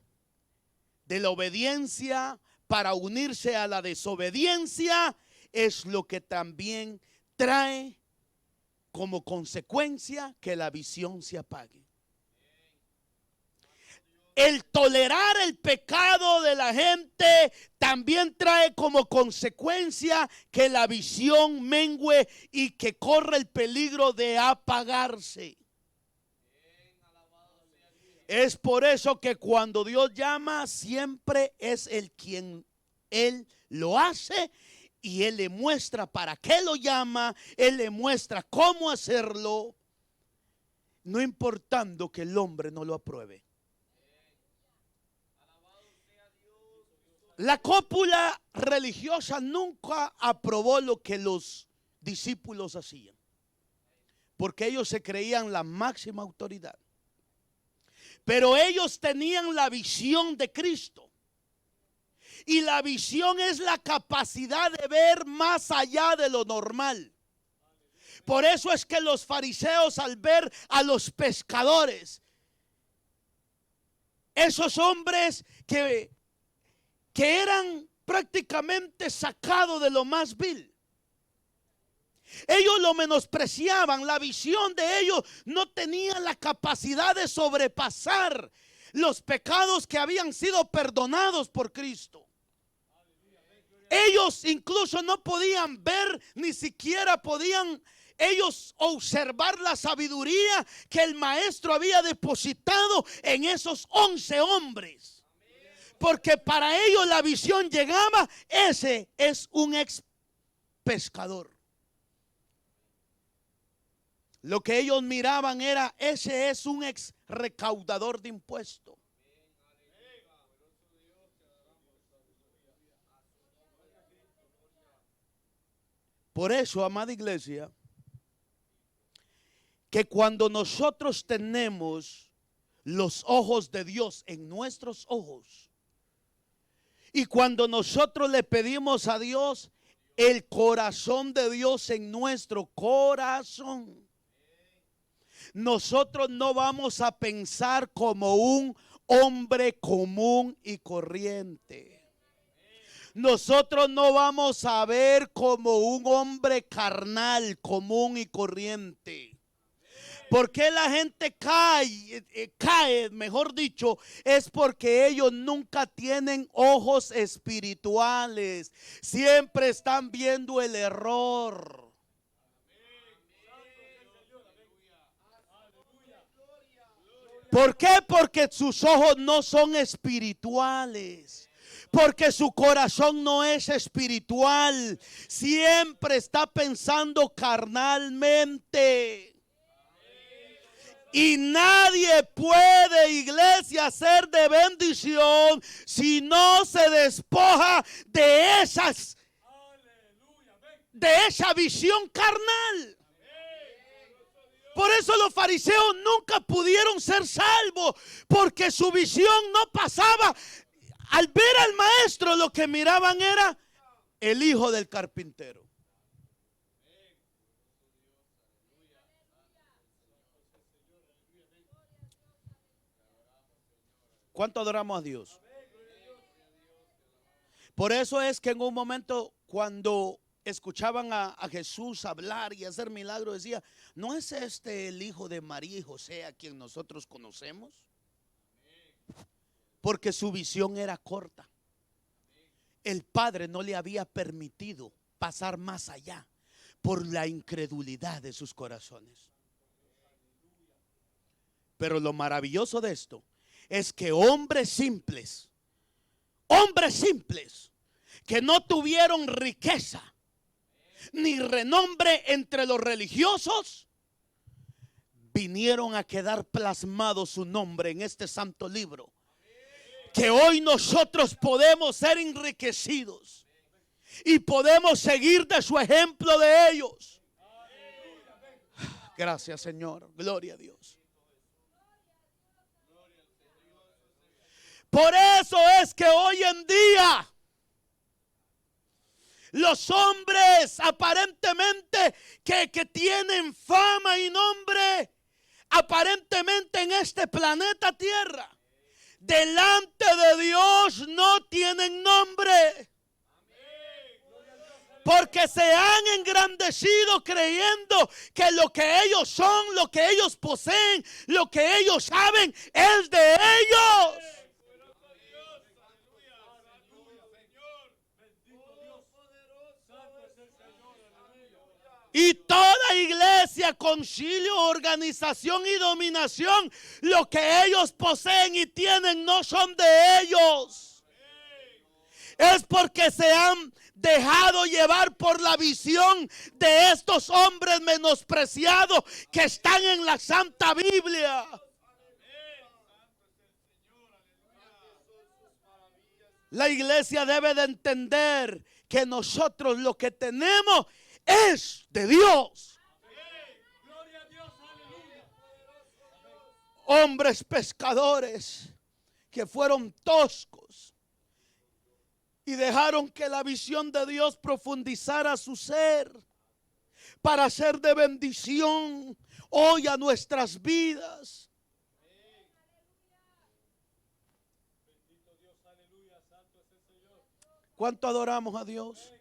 de la obediencia para unirse a la desobediencia es lo que también trae como consecuencia que la visión se apague. El tolerar el pecado de la gente también trae como consecuencia que la visión mengue y que corre el peligro de apagarse. Es por eso que cuando Dios llama, siempre es el quien Él lo hace y Él le muestra para qué lo llama, Él le muestra cómo hacerlo, no importando que el hombre no lo apruebe. La cúpula religiosa nunca aprobó lo que los discípulos hacían, porque ellos se creían la máxima autoridad. Pero ellos tenían la visión de Cristo. Y la visión es la capacidad de ver más allá de lo normal. Por eso es que los fariseos, al ver a los pescadores, esos hombres que eran prácticamente sacados de lo más vil, ellos lo menospreciaban. La visión de ellos no tenía la capacidad de sobrepasar los pecados que habían sido perdonados por Cristo. Ellos incluso no podían ver, ni siquiera podían ellos observar la sabiduría que el maestro había depositado en esos 11 hombres. Porque para ellos la visión llegaba: ese es un ex pescador. Lo que ellos miraban era: ese es un ex recaudador de impuestos. Por eso, amada iglesia, que cuando nosotros tenemos los ojos de Dios en nuestros ojos, y cuando nosotros le pedimos a Dios el corazón de Dios en nuestro corazón, nosotros no vamos a pensar como un hombre común y corriente. Nosotros no vamos a ver como un hombre carnal, común y corriente. ¿Por qué la gente cae, mejor dicho? Es porque ellos nunca tienen ojos espirituales. Siempre están viendo el error. ¿Por qué? Porque sus ojos no son espirituales. Porque su corazón no es espiritual. Siempre está pensando carnalmente. Y nadie puede, iglesia, ser de bendición si no se despoja de esa visión carnal. Por eso los fariseos nunca pudieron ser salvos, porque su visión no pasaba. Al ver al maestro, lo que miraban era el hijo del carpintero. ¿Cuánto adoramos a Dios? Por eso es que en un momento, cuando escuchaban a Jesús hablar y hacer milagros, decía: ¿no es este el hijo de María y José, a quien nosotros conocemos? Porque su visión era corta. El Padre no le había permitido pasar más allá por la incredulidad de sus corazones. Pero lo maravilloso de esto es que hombres simples, que no tuvieron riqueza ni renombre entre los religiosos, vinieron a quedar plasmado su nombre en este santo libro. Que hoy nosotros podemos ser enriquecidos y podemos seguir de su ejemplo de ellos. Gracias, Señor. Gloria a Dios. Por eso es que hoy en día los hombres aparentemente que tienen fama y nombre, aparentemente en este planeta Tierra, delante de Dios no tienen nombre. Porque se han engrandecido creyendo que lo que ellos son, lo que ellos poseen, lo que ellos saben es de ellos. Y toda iglesia, concilio, organización y dominación, lo que ellos poseen y tienen no son de ellos. Es porque se han dejado llevar por la visión de estos hombres menospreciados que están en la Santa Biblia. La iglesia debe de entender que nosotros lo que tenemos es de Dios. Hombres pescadores que fueron toscos y dejaron que la visión de Dios profundizara su ser para ser de bendición hoy a nuestras vidas. ¿Cuánto adoramos a Dios?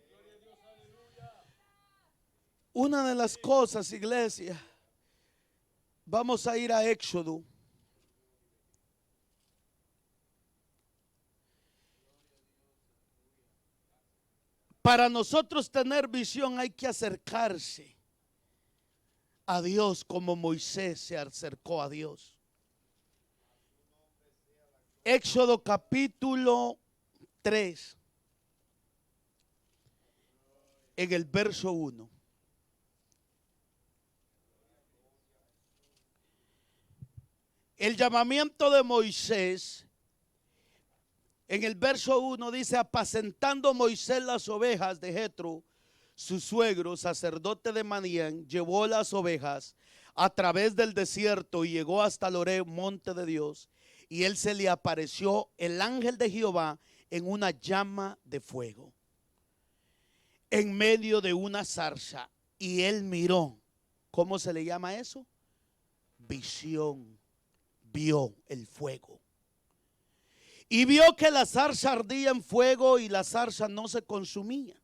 Una de las cosas, iglesia, vamos a ir a Éxodo. Para nosotros tener visión hay que acercarse a Dios como Moisés se acercó a Dios. Éxodo capítulo 3, en el verso 1. El llamamiento de Moisés, en el verso 1 dice: apacentando Moisés las ovejas de Jetro, su suegro, sacerdote de Madián, llevó las ovejas a través del desierto y llegó hasta Horeb, monte de Dios. Y él se le apareció el ángel de Jehová en una llama de fuego, en medio de una zarza. Y él miró. ¿Cómo se le llama eso? Visión. Vio el fuego. Y vio que la zarza ardía en fuego y la zarza no se consumía.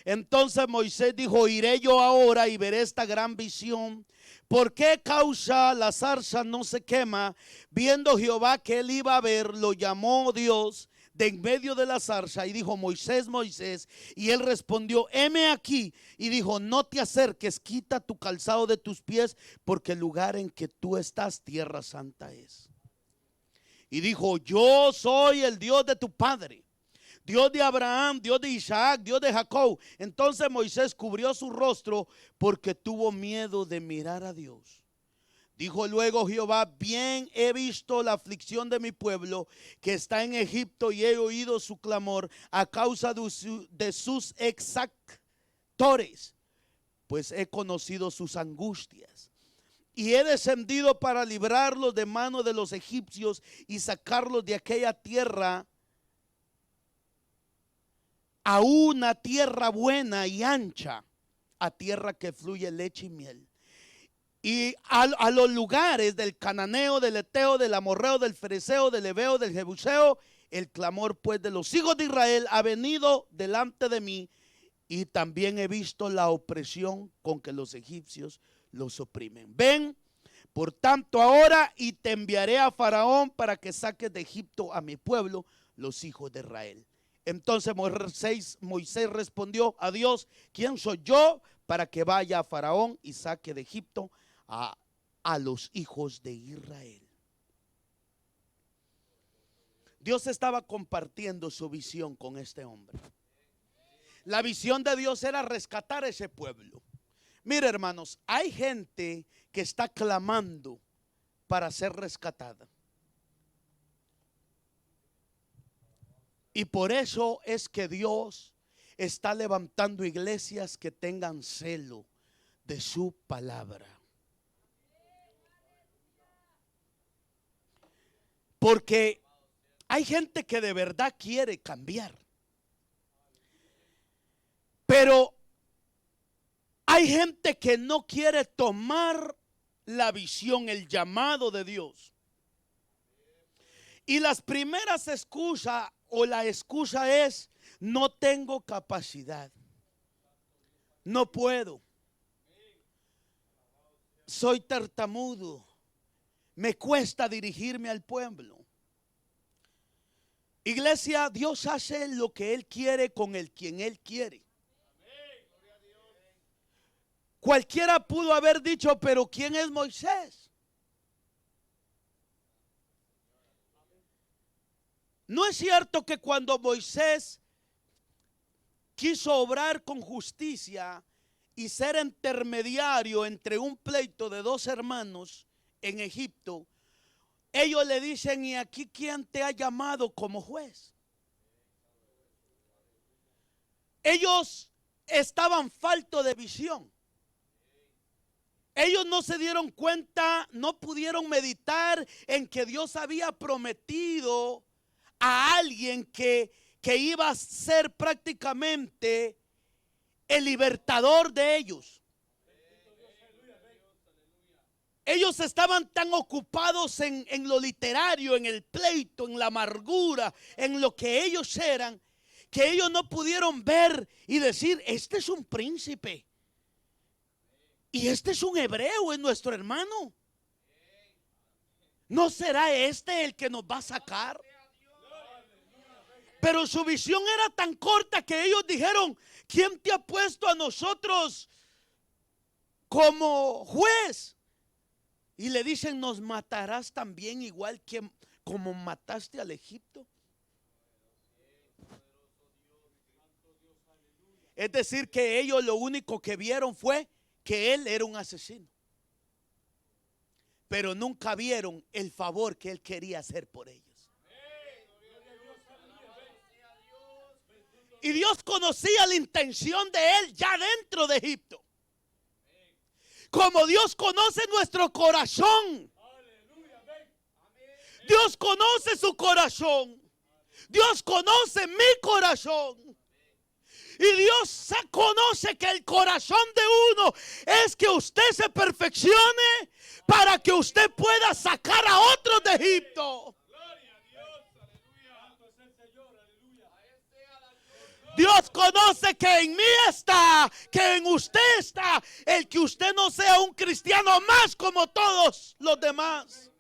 Entonces Moisés dijo: iré yo ahora y veré esta gran visión. ¿Por qué causa la zarza no se quema? Viendo Jehová que él iba a ver, lo llamó Dios de en medio de la zarza y dijo: Moisés, Moisés. Y él respondió: heme aquí. Y dijo: no te acerques, quita tu calzado de tus pies, porque el lugar en que tú estás, tierra santa es. Y dijo: yo soy el Dios de tu padre, Dios de Abraham, Dios de Isaac, Dios de Jacob. Entonces Moisés cubrió su rostro porque tuvo miedo de mirar a Dios. Dijo luego Jehová: bien he visto la aflicción de mi pueblo que está en Egipto y he oído su clamor a causa de sus exactores, pues he conocido sus angustias. Y he descendido para librarlos de mano de los egipcios y sacarlos de aquella tierra a una tierra buena y ancha, a tierra que fluye leche y miel. Y a los lugares del cananeo, del eteo, del amorreo, del fereceo, del heveo, del jebuseo. El clamor pues de los hijos de Israel ha venido delante de mí, y también he visto la opresión con que los egipcios los oprimen. Ven, por tanto, ahora, y te enviaré a Faraón para que saques de Egipto a mi pueblo, los hijos de Israel. Entonces Moisés respondió a Dios: ¿quién soy yo para que vaya a Faraón y saque de Egipto a los hijos de Israel? Dios estaba compartiendo su visión con este hombre. La visión de Dios era rescatar a ese pueblo. Mire, hermanos, hay gente que está clamando para ser rescatada. Y por eso es que Dios está levantando iglesias que tengan celo de su palabra. Porque hay gente que de verdad quiere cambiar, pero hay gente que no quiere tomar la visión, el llamado de Dios. Y las primeras excusas o la excusa es: no tengo capacidad, no puedo, soy tartamudo, me cuesta dirigirme al pueblo. Iglesia, Dios hace lo que Él quiere con el quien Él quiere. Cualquiera pudo haber dicho: pero ¿quién es Moisés? ¿No es cierto que cuando Moisés quiso obrar con justicia y ser intermediario entre un pleito de dos hermanos en Egipto, ellos le dicen: ¿y aquí quién te ha llamado como juez? Ellos estaban faltos de visión. Ellos no se dieron cuenta, no pudieron meditar en que Dios había prometido a alguien que iba a ser prácticamente el libertador de ellos. Ellos estaban tan ocupados en lo literario, en el pleito, en la amargura, en lo que ellos eran, que ellos no pudieron ver y decir: este es un príncipe y este es un hebreo, es nuestro hermano. ¿No será este el que nos va a sacar? Pero su visión era tan corta que ellos dijeron: ¿Quién te ha puesto a nosotros como juez? Y le dicen, nos matarás también igual que como mataste al Egipto. Es decir, que ellos lo único que vieron fue que él era un asesino, pero nunca vieron el favor que él quería hacer por ellos. Y Dios conocía la intención de él ya dentro de Egipto. Como Dios conoce nuestro corazón. Dios conoce su corazón. Dios conoce mi corazón. Y Dios conoce que el corazón de uno es que usted se perfeccione para que usted pueda sacar a otros de Egipto. Dios conoce que en mí está, que en usted está, el que usted no sea un cristiano más como todos los demás.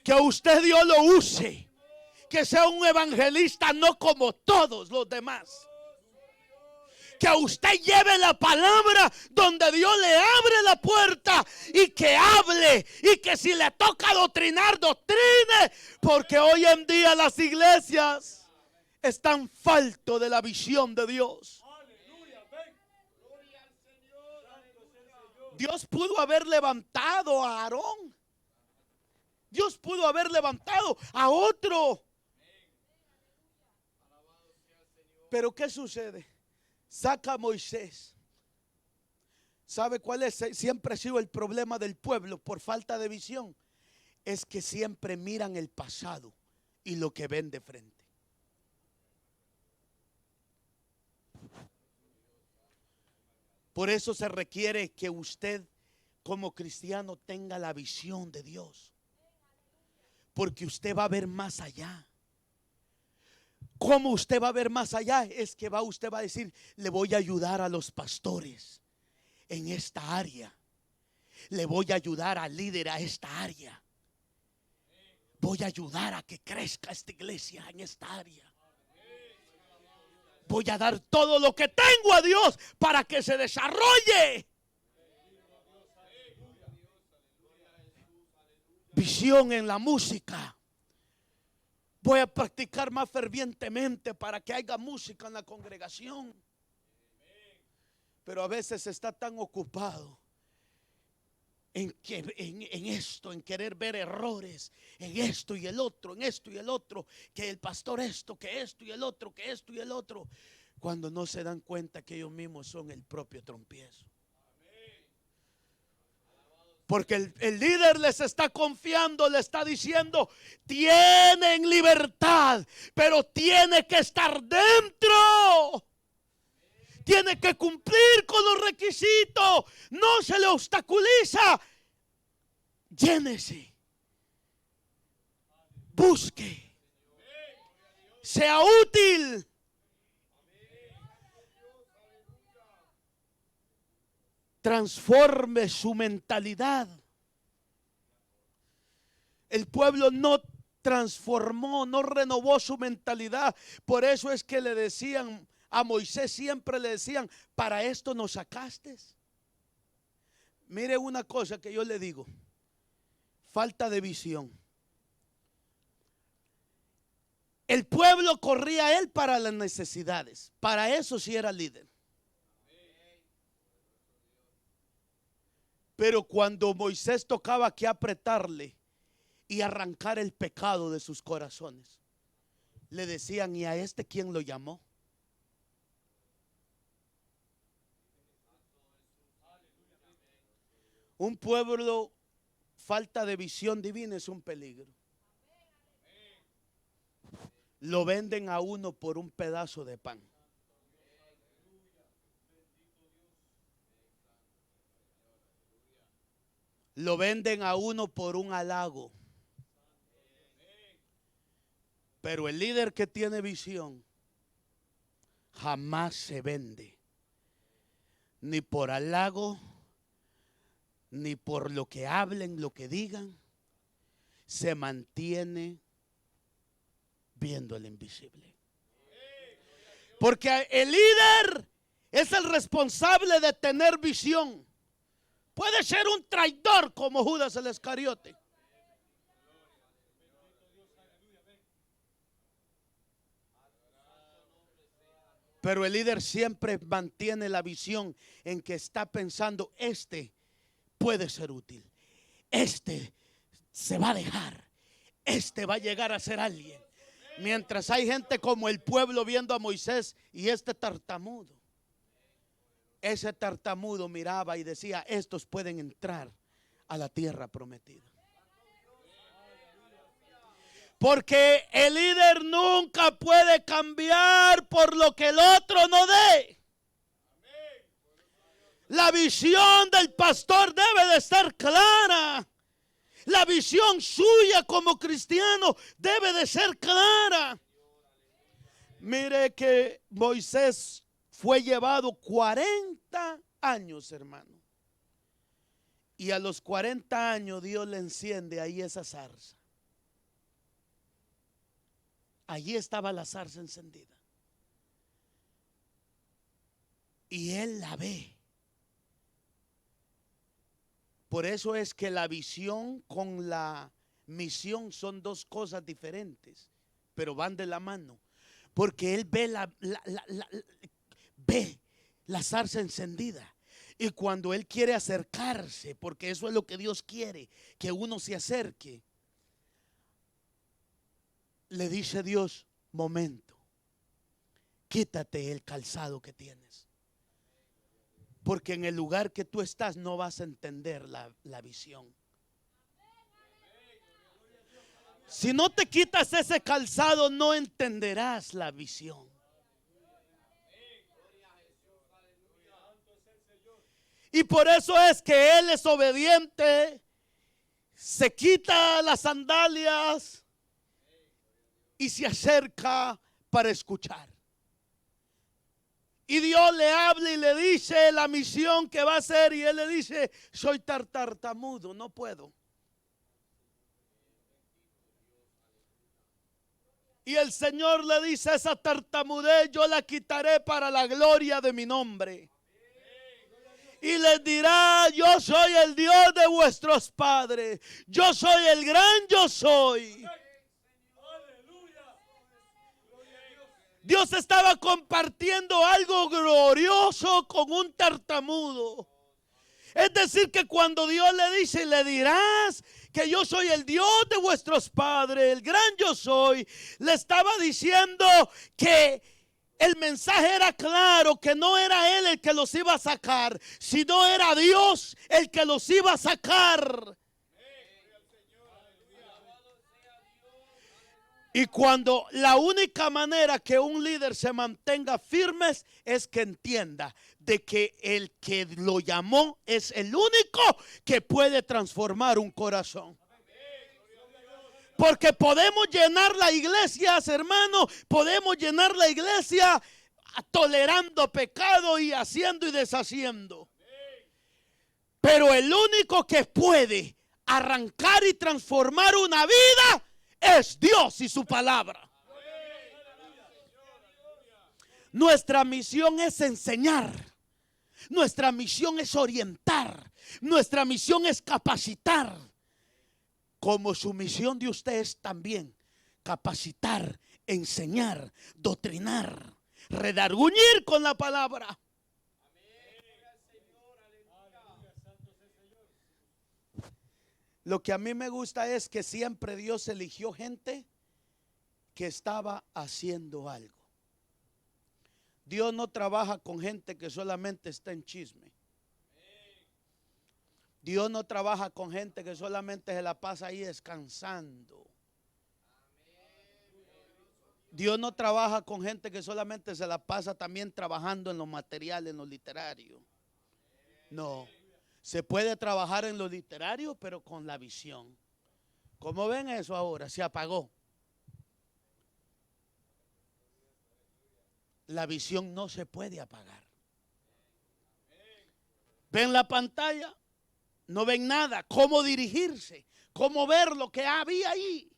Que usted Dios lo use, que sea un evangelista no como todos los demás. Que usted lleve la palabra donde Dios le abre la puerta y que hable, y que si le toca doctrinar, doctrine, porque hoy en día las iglesias están falto de la visión de Dios. Dios pudo haber levantado a Aarón. Dios pudo haber levantado a otro. Pero ¿qué sucede? Saca a Moisés. ¿Sabe cuál es? Siempre ha sido el problema del pueblo por falta de visión. Es que siempre miran el pasado y lo que ven de frente. Por eso se requiere que usted como cristiano tenga la visión de Dios. Porque usted va a ver más allá. ¿Cómo usted va a ver más allá? Es que usted va a decir, le voy a ayudar a los pastores en esta área. Le voy a ayudar al líder a esta área. Voy a ayudar a que crezca esta iglesia en esta área. Voy a dar todo lo que tengo a Dios para que se desarrolle. Visión en la música. Voy a practicar más fervientemente para que haya música en la congregación. Pero a veces está tan ocupado en esto, en querer ver errores, en esto y el otro, en esto y el otro, que el pastor esto, que esto y el otro, que esto y el otro, cuando no se dan cuenta que ellos mismos son el propio trompiezo. Porque el líder les está confiando, le está diciendo, tienen libertad, pero tiene que estar dentro. Tiene que cumplir con los requisitos. No se le obstaculiza. Llénese. Busque. Sea útil. Transforme su mentalidad. El pueblo no transformó, no renovó su mentalidad. Por eso es que le decían a Moisés, siempre le decían, para esto nos sacaste. Mire una cosa que yo le digo, falta de visión. El pueblo corría a él para las necesidades, para eso sí era líder. Pero cuando Moisés tocaba que apretarle y arrancar el pecado de sus corazones, le decían, ¿y a este quién lo llamó? Un pueblo falta de visión divina es un peligro. Lo venden a uno por un pedazo de pan. Lo venden a uno por un halago. Pero el líder que tiene visión jamás se vende. Ni por halago, ni por lo que hablen, lo que digan. Se mantiene viendo el invisible. Porque el líder es el responsable de tener visión. Puede ser un traidor como Judas el Iscariote. Pero el líder siempre mantiene la visión en que está pensando, este puede ser útil, este se va a dejar, este va a llegar a ser alguien. Mientras hay gente como el pueblo viendo a Moisés y este tartamudo. Ese tartamudo miraba y decía, estos pueden entrar a la tierra prometida. Porque el líder nunca puede cambiar por lo que el otro no dé. La visión del pastor debe de estar clara. La visión suya como cristiano debe de ser clara. Mire que Moisés fue llevado 40 años, hermano. Y a los 40 años Dios le enciende ahí esa zarza. Allí estaba la zarza encendida. Y él la ve. Por eso es que la visión con la misión son dos cosas diferentes, pero van de la mano. Porque él ve ve la zarza encendida. Y cuando él quiere acercarse, porque eso es lo que Dios quiere, que uno se acerque, le dice Dios, momento, quítate el calzado que tienes. Porque en el lugar que tú estás no vas a entender la visión. Si no te quitas ese calzado, no entenderás la visión. Y por eso es que él es obediente, se quita las sandalias y se acerca para escuchar. Y Dios le habla y le dice la misión que va a hacer. Y él le dice, soy tartamudo, no puedo. Y el Señor le dice, esa tartamudez yo la quitaré para la gloria de mi nombre. Y les dirá, yo soy el Dios de vuestros padres. Yo soy el gran yo soy. Dios estaba compartiendo algo glorioso con un tartamudo. Es decir, que cuando Dios le dice, le dirás que yo soy el Dios de vuestros padres, el gran yo soy, le estaba diciendo que el mensaje era claro, que no era él el que los iba a sacar, sino era Dios el que los iba a sacar. Y cuando la única manera que un líder se mantenga firme es que entienda de que el que lo llamó es el único que puede transformar un corazón. Porque podemos llenar la iglesia, hermano, podemos llenar la iglesia tolerando pecado y haciendo y deshaciendo. Pero el único que puede arrancar y transformar una vida es Dios y su palabra. Nuestra misión es enseñar. Nuestra misión es orientar. Nuestra misión es capacitar. Como su misión de usted es también capacitar, enseñar, doctrinar, redarguñir con la palabra. Lo que a mí me gusta es que siempre Dios eligió gente que estaba haciendo algo. Dios no trabaja con gente que solamente está en chisme. Dios no trabaja con gente que solamente se la pasa ahí descansando. Dios no trabaja con gente que solamente se la pasa también trabajando en lo material, en lo literario. No. Se puede trabajar en lo literario, pero con la visión. ¿Cómo ven eso ahora? Se apagó. La visión no se puede apagar. ¿Ven la pantalla? No ven nada. ¿Cómo dirigirse? ¿Cómo ver lo que había ahí?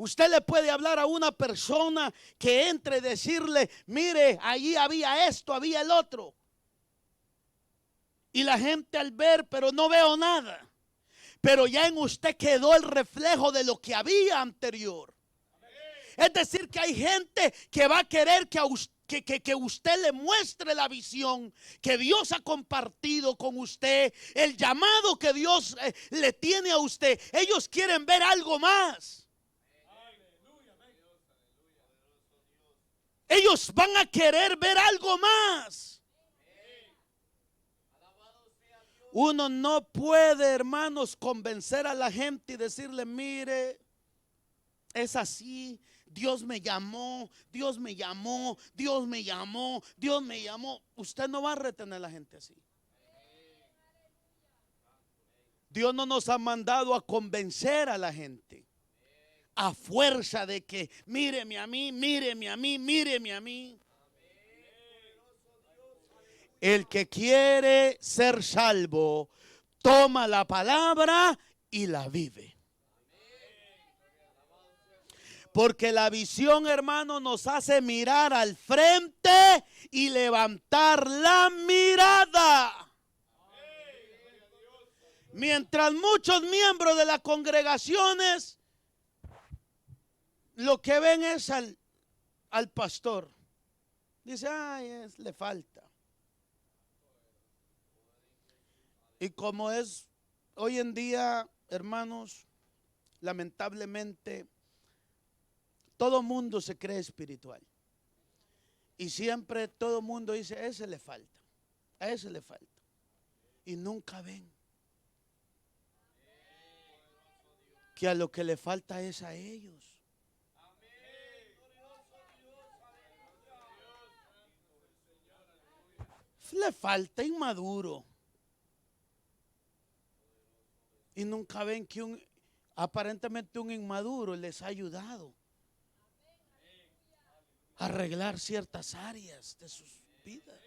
Usted le puede hablar a una persona que entre y decirle, mire, allí había esto, había el otro. Y la gente al ver, pero no veo nada. Pero ya en usted quedó el reflejo de lo que había anterior. Es decir, que hay gente que va a querer que usted le muestre la visión que Dios ha compartido con usted, el llamado que Dios le tiene a usted. Ellos quieren ver algo más. Ellos van a querer ver algo más. Uno no puede, hermanos, convencer a la gente y decirle, mire, es así. Dios me llamó, Dios me llamó, Dios me llamó, Dios me llamó. Usted no va a retener a la gente así. Dios no nos ha mandado a convencer a la gente a fuerza de que míreme a mí, míreme a mí, míreme a mí. El que quiere ser salvo toma la palabra y la vive. Porque la visión, hermano, nos hace mirar al frente y levantar la mirada. Mientras muchos miembros de las congregaciones lo que ven es al pastor. Dice, ay, le falta. Y como es hoy en día, hermanos, lamentablemente, todo mundo se cree espiritual. Y siempre todo mundo dice, a ese le falta, a ese le falta. Y nunca ven que a lo que le falta es a ellos. Le falta inmaduro. Y nunca ven que aparentemente un inmaduro les ha ayudado a arreglar ciertas áreas de sus vidas.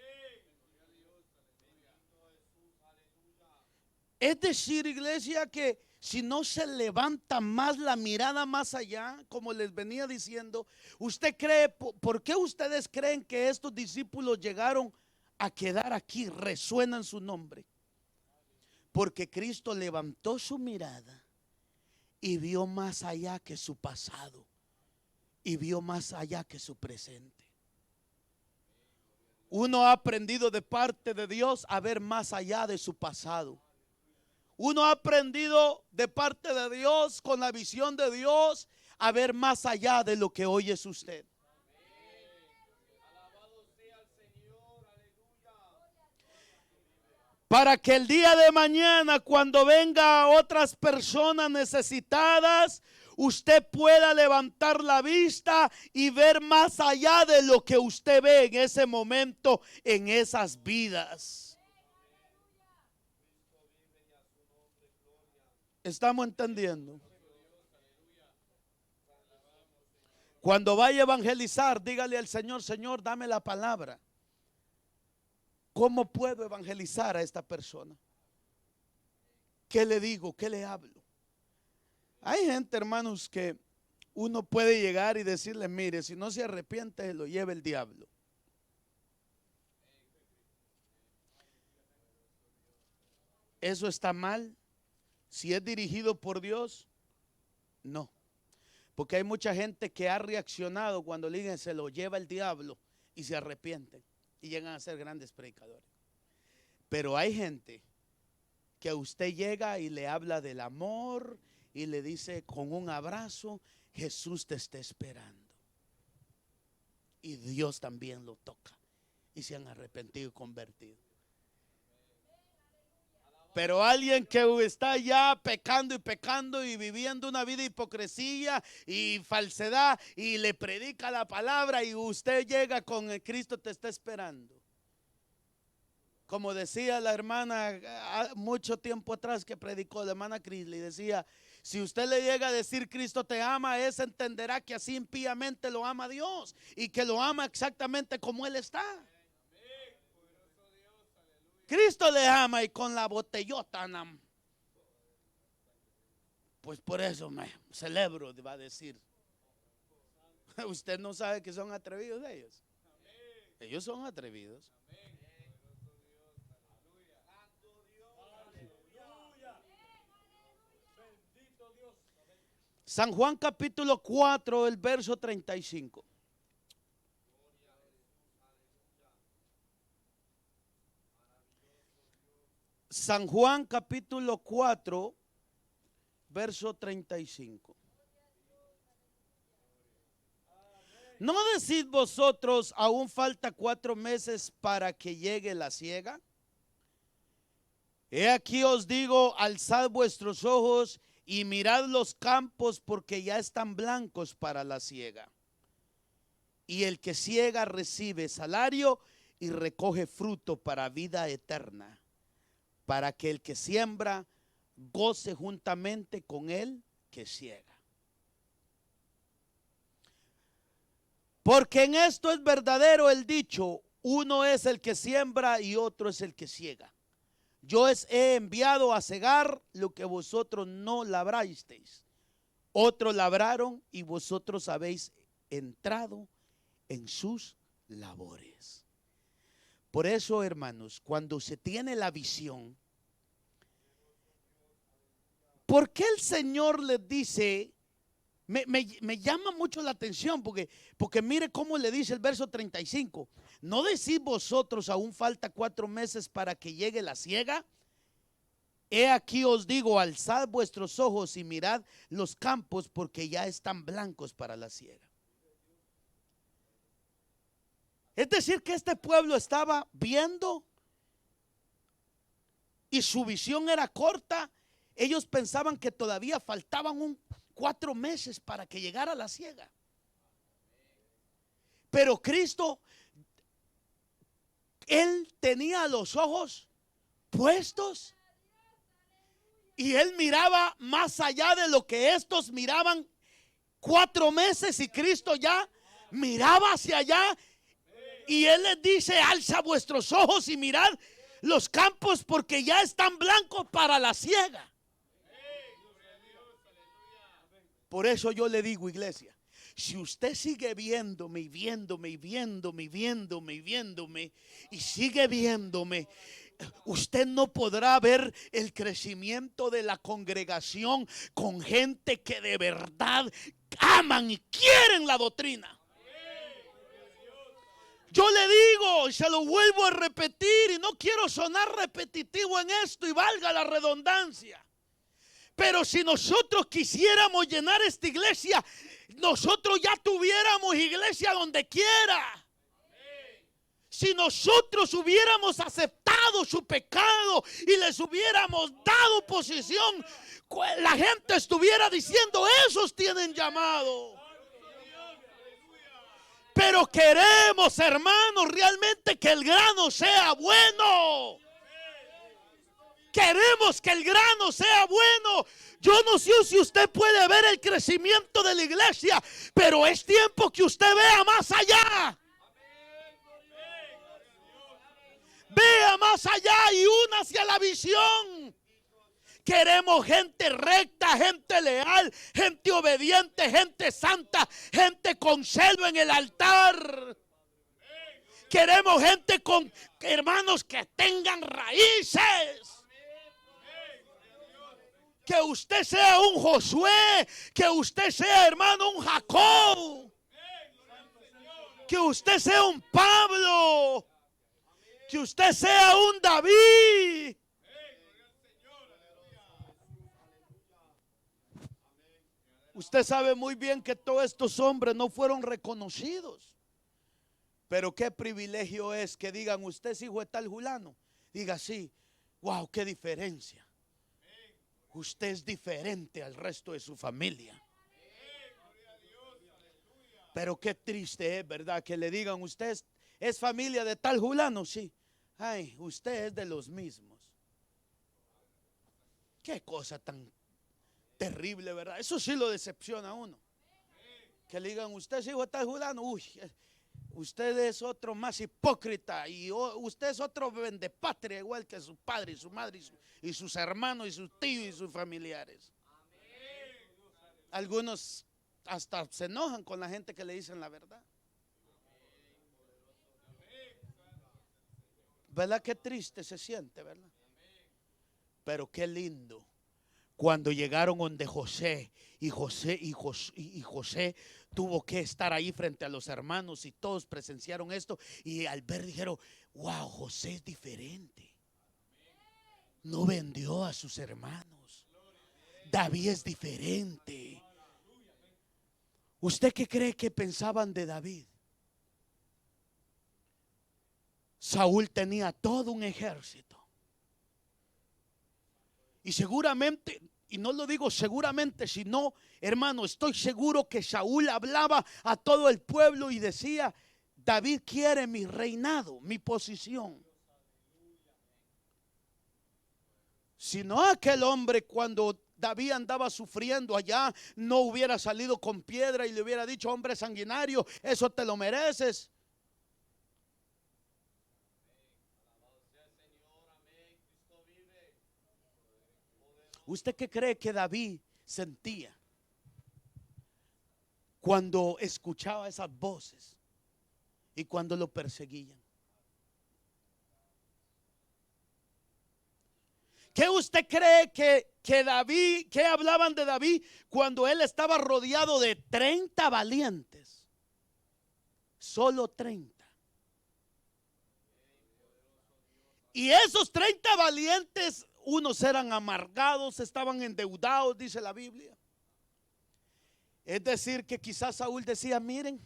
Es decir, iglesia, que si no se levanta más la mirada más allá, como les venía diciendo, usted cree, ¿por qué ustedes creen que estos discípulos llegaron a quedar aquí? Resuenan su nombre. Porque Cristo levantó su mirada y vio más allá que su pasado y vio más allá que su presente. Uno ha aprendido de parte de Dios a ver más allá de su pasado. Uno ha aprendido de parte de Dios, con la visión de Dios, a ver más allá de lo que hoy es usted. Para que el día de mañana, cuando venga otras personas necesitadas, usted pueda levantar la vista y ver más allá de lo que usted ve en ese momento, en esas vidas. ¿Estamos entendiendo? Cuando vaya a evangelizar, dígale al Señor, Señor, dame la palabra. ¿Cómo puedo evangelizar a esta persona? ¿Qué le digo? ¿Qué le hablo? Hay gente, hermanos, que uno puede llegar y decirle, mire, si no se arrepiente, lo lleva el diablo. ¿Eso está mal? Si es dirigido por Dios, no. Porque hay mucha gente que ha reaccionado cuando le dicen se lo lleva el diablo y se arrepienten y llegan a ser grandes predicadores. Pero hay gente que a usted llega y le habla del amor y le dice con un abrazo, Jesús te está esperando. Y Dios también lo toca y se han arrepentido y convertido. Pero alguien que está ya pecando y viviendo una vida de hipocresía y falsedad y le predica la palabra y usted llega con el Cristo te está esperando. Como decía la hermana mucho tiempo atrás que predicó, la hermana Crisley, decía, si usted le llega a decir Cristo te ama, ese entenderá que así impíamente lo ama Dios y que lo ama exactamente como Él está. Cristo le ama y con la botellota, pues por eso me celebro, va a decir. Usted no sabe que son atrevidos ellos. Ellos son atrevidos. San Juan capítulo 4, el verso 35. San Juan capítulo 4, verso 35. ¿No decís vosotros, aún falta 4 meses para que llegue la siega? He aquí os digo, alzad vuestros ojos y mirad los campos, porque ya están blancos para la siega. Y el que siega recibe salario y recoge fruto para vida eterna, para que el que siembra goce juntamente con él que siega. Porque en esto es verdadero el dicho, uno es el que siembra y otro es el que siega. Yo os he enviado a segar lo que vosotros no labrasteis. Otros labraron y vosotros habéis entrado en sus labores. Por eso, hermanos, cuando se tiene la visión, ¿por qué el Señor les dice? Me llama mucho la atención porque mire cómo le dice el verso 35. ¿No decís vosotros aún falta 4 meses para que llegue la siega? He aquí os digo, alzad vuestros ojos y mirad los campos, porque ya están blancos para la siega. Es decir, que este pueblo estaba viendo y su visión era corta. Ellos pensaban que todavía faltaban 4 meses para que llegara la siega. Pero Cristo, Él tenía los ojos puestos y Él miraba más allá de lo que estos miraban. 4 meses y Cristo ya miraba hacia allá. Y Él les dice, alza vuestros ojos y mirad los campos, porque ya están blancos para la siega. Por eso yo le digo, iglesia, si usted sigue viéndome y viéndome y viéndome y viéndome y viéndome y sigue viéndome, usted no podrá ver el crecimiento de la congregación con gente que de verdad aman y quieren la doctrina. Yo le digo y se lo vuelvo a repetir, y no quiero sonar repetitivo en esto y valga la redundancia, pero si nosotros quisiéramos llenar esta iglesia, nosotros ya tuviéramos iglesia donde quiera. Si nosotros hubiéramos aceptado su pecado y les hubiéramos dado posición, la gente estuviera diciendo, esos tienen llamado. Pero queremos, hermanos, realmente que el grano sea bueno. Queremos que el grano sea bueno. Yo no sé si usted puede ver el crecimiento de la iglesia, pero es tiempo que usted vea más allá. Vea más allá y únase a la visión. Queremos gente recta, gente leal, gente obediente, gente santa, gente con celo en el altar. Queremos gente con hermanos que tengan raíces. Que usted sea un Josué, que usted sea, hermano, un Jacob, que usted sea un Pablo, que usted sea un David. Usted sabe muy bien que todos estos hombres no fueron reconocidos. Pero qué privilegio es que digan, usted es hijo de tal fulano. Diga sí, wow, qué diferencia. Usted es diferente al resto de su familia. Pero qué triste es, ¿verdad? Que le digan, usted es familia de tal fulano, sí. Ay, usted es de los mismos. Qué cosa tan terrible, ¿verdad? Eso sí lo decepciona a uno. Que le digan, usted es hijo de tal fulano, uy, usted es otro más hipócrita y usted es otro vendepatria igual que su padre y su madre y sus hermanos y sus tíos y sus familiares. Algunos hasta se enojan con la gente que le dicen la verdad. ¿Verdad? Qué triste se siente, ¿verdad? Pero qué lindo cuando llegaron donde José y José tuvo que estar ahí frente a los hermanos y todos presenciaron esto y al ver dijeron: wow, José es diferente, no vendió a sus hermanos. David es diferente. ¿Usted qué cree que pensaban de David? Saúl tenía todo un ejército. Y seguramente, y no lo digo seguramente, sino, hermano, estoy seguro que Saúl hablaba a todo el pueblo y decía: David quiere mi reinado, mi posición. Si no, aquel hombre, cuando David andaba sufriendo allá, no hubiera salido con piedra y le hubiera dicho: hombre sanguinario, eso te lo mereces. ¿Usted qué cree que David sentía cuando escuchaba esas voces y cuando lo perseguían? ¿Qué usted cree que David, que hablaban de David cuando él estaba rodeado de 30 valientes? Solo 30. Y esos 30 valientes, unos eran amargados, estaban endeudados, dice la Biblia. Es decir, que quizás Saúl decía: miren,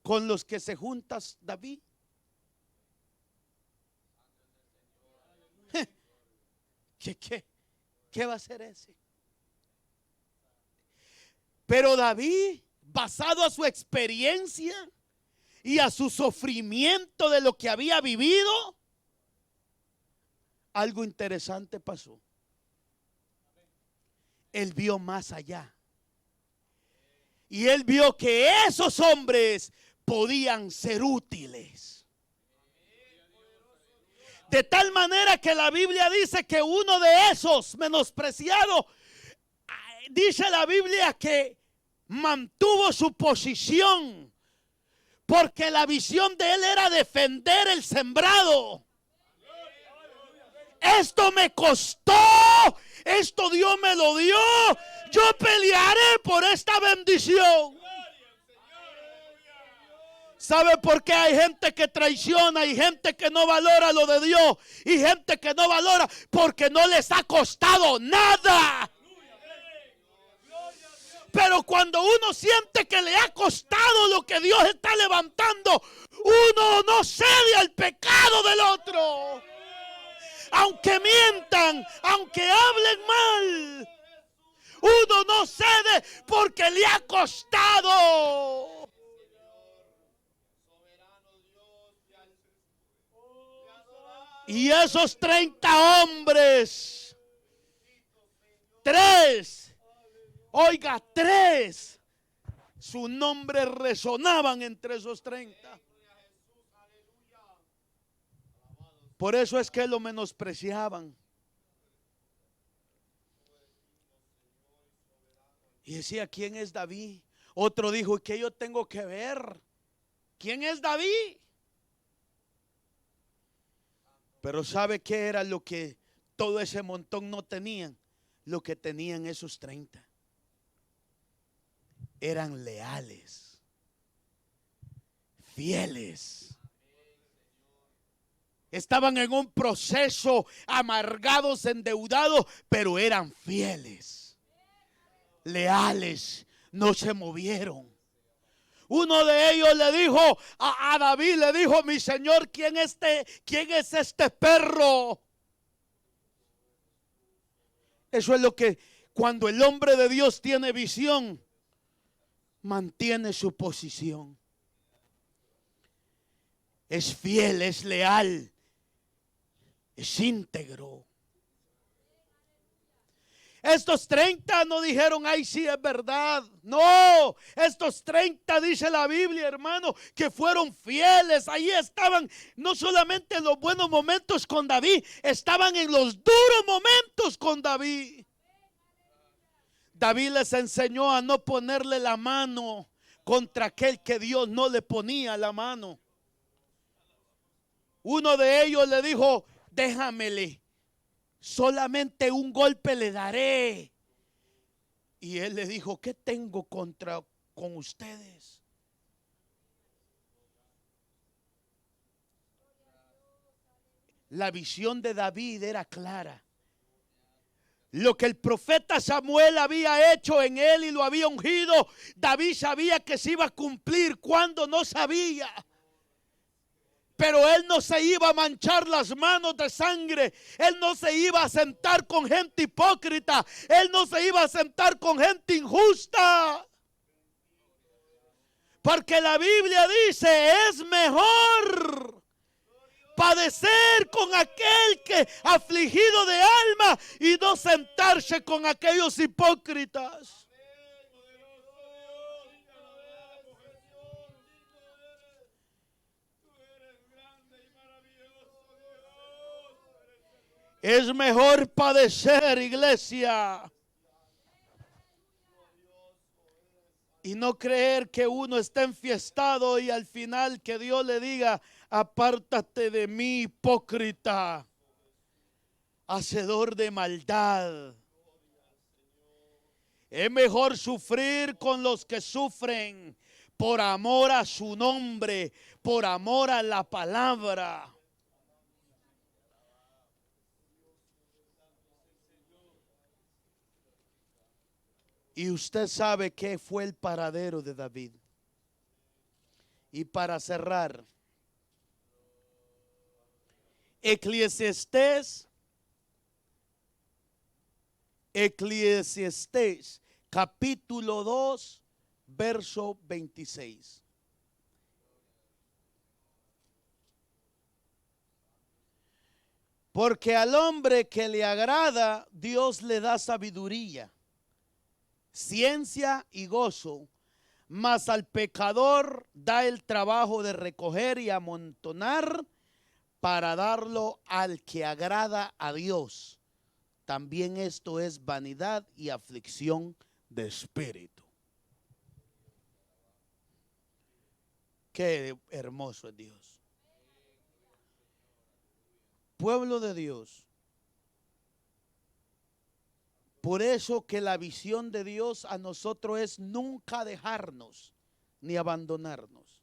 con los que se junta David, ¿Qué va a hacer ese? Pero David, basado a su experiencia y a su sufrimiento de lo que había vivido, algo interesante pasó. Él vio más allá. Y él vio que esos hombres podían ser útiles. De tal manera que la Biblia dice que uno de esos menospreciados, dice la Biblia que mantuvo su posición, porque la visión de él era defender el sembrado. Esto me costó, esto Dios me lo dio, yo pelearé por esta bendición. ¿Sabe por qué hay gente que traiciona y gente que no valora lo de Dios y gente que no valora? Porque no les ha costado nada. Pero cuando uno siente que le ha costado lo que Dios está levantando, uno no cede al pecado del otro. Aunque mientan, aunque hablen mal, uno no cede porque le ha costado. Y esos 30 hombres, 3, su nombre resonaban entre esos 30. Por eso es que lo menospreciaban. Y decía: ¿quién es David? Otro dijo: ¿qué yo tengo que ver? ¿Quién es David? Pero ¿sabe qué era lo que todo ese montón no tenían? Lo que tenían esos 30. Eran leales, fieles. Estaban en un proceso, amargados, endeudados, pero eran fieles, leales, no se movieron. Uno de ellos le dijo a David, le dijo: mi señor, ¿quién es este perro? Eso es lo que, cuando el hombre de Dios tiene visión, mantiene su posición. Es fiel, es leal, es íntegro. Estos 30 no dijeron: ay, sí, es verdad. No, estos 30, dice la Biblia, hermano, que fueron fieles. Ahí estaban, no solamente en los buenos momentos con David, estaban en los duros momentos con David. David les enseñó a no ponerle la mano contra aquel que Dios no le ponía la mano. Uno de ellos le dijo: déjamele, solamente un golpe le daré. Y él le dijo: ¿qué tengo con ustedes? La visión de David era clara. Lo que el profeta Samuel había hecho en él y lo había ungido, David sabía que se iba a cumplir. Cuando no sabía. Pero él no se iba a manchar las manos de sangre. Él no se iba a sentar con gente hipócrita. Él no se iba a sentar con gente injusta. Porque la Biblia dice: es mejor padecer con aquel que afligido de alma y no sentarse con aquellos hipócritas. Es mejor padecer, iglesia, y no creer que uno está enfiestado y al final que Dios le diga: apártate de mí, hipócrita, hacedor de maldad. Es mejor sufrir con los que sufren por amor a su nombre, por amor a la palabra. Y usted sabe qué fue el paradero de David. Y para cerrar, Eclesiastés capítulo 2, verso 26. Porque al hombre que le agrada, Dios le da sabiduría, ciencia y gozo, mas al pecador da el trabajo de recoger y amontonar para darlo al que agrada a Dios. También esto es vanidad y aflicción de espíritu. Qué hermoso es Dios. Pueblo de Dios. Por eso que la visión de Dios a nosotros es nunca dejarnos ni abandonarnos.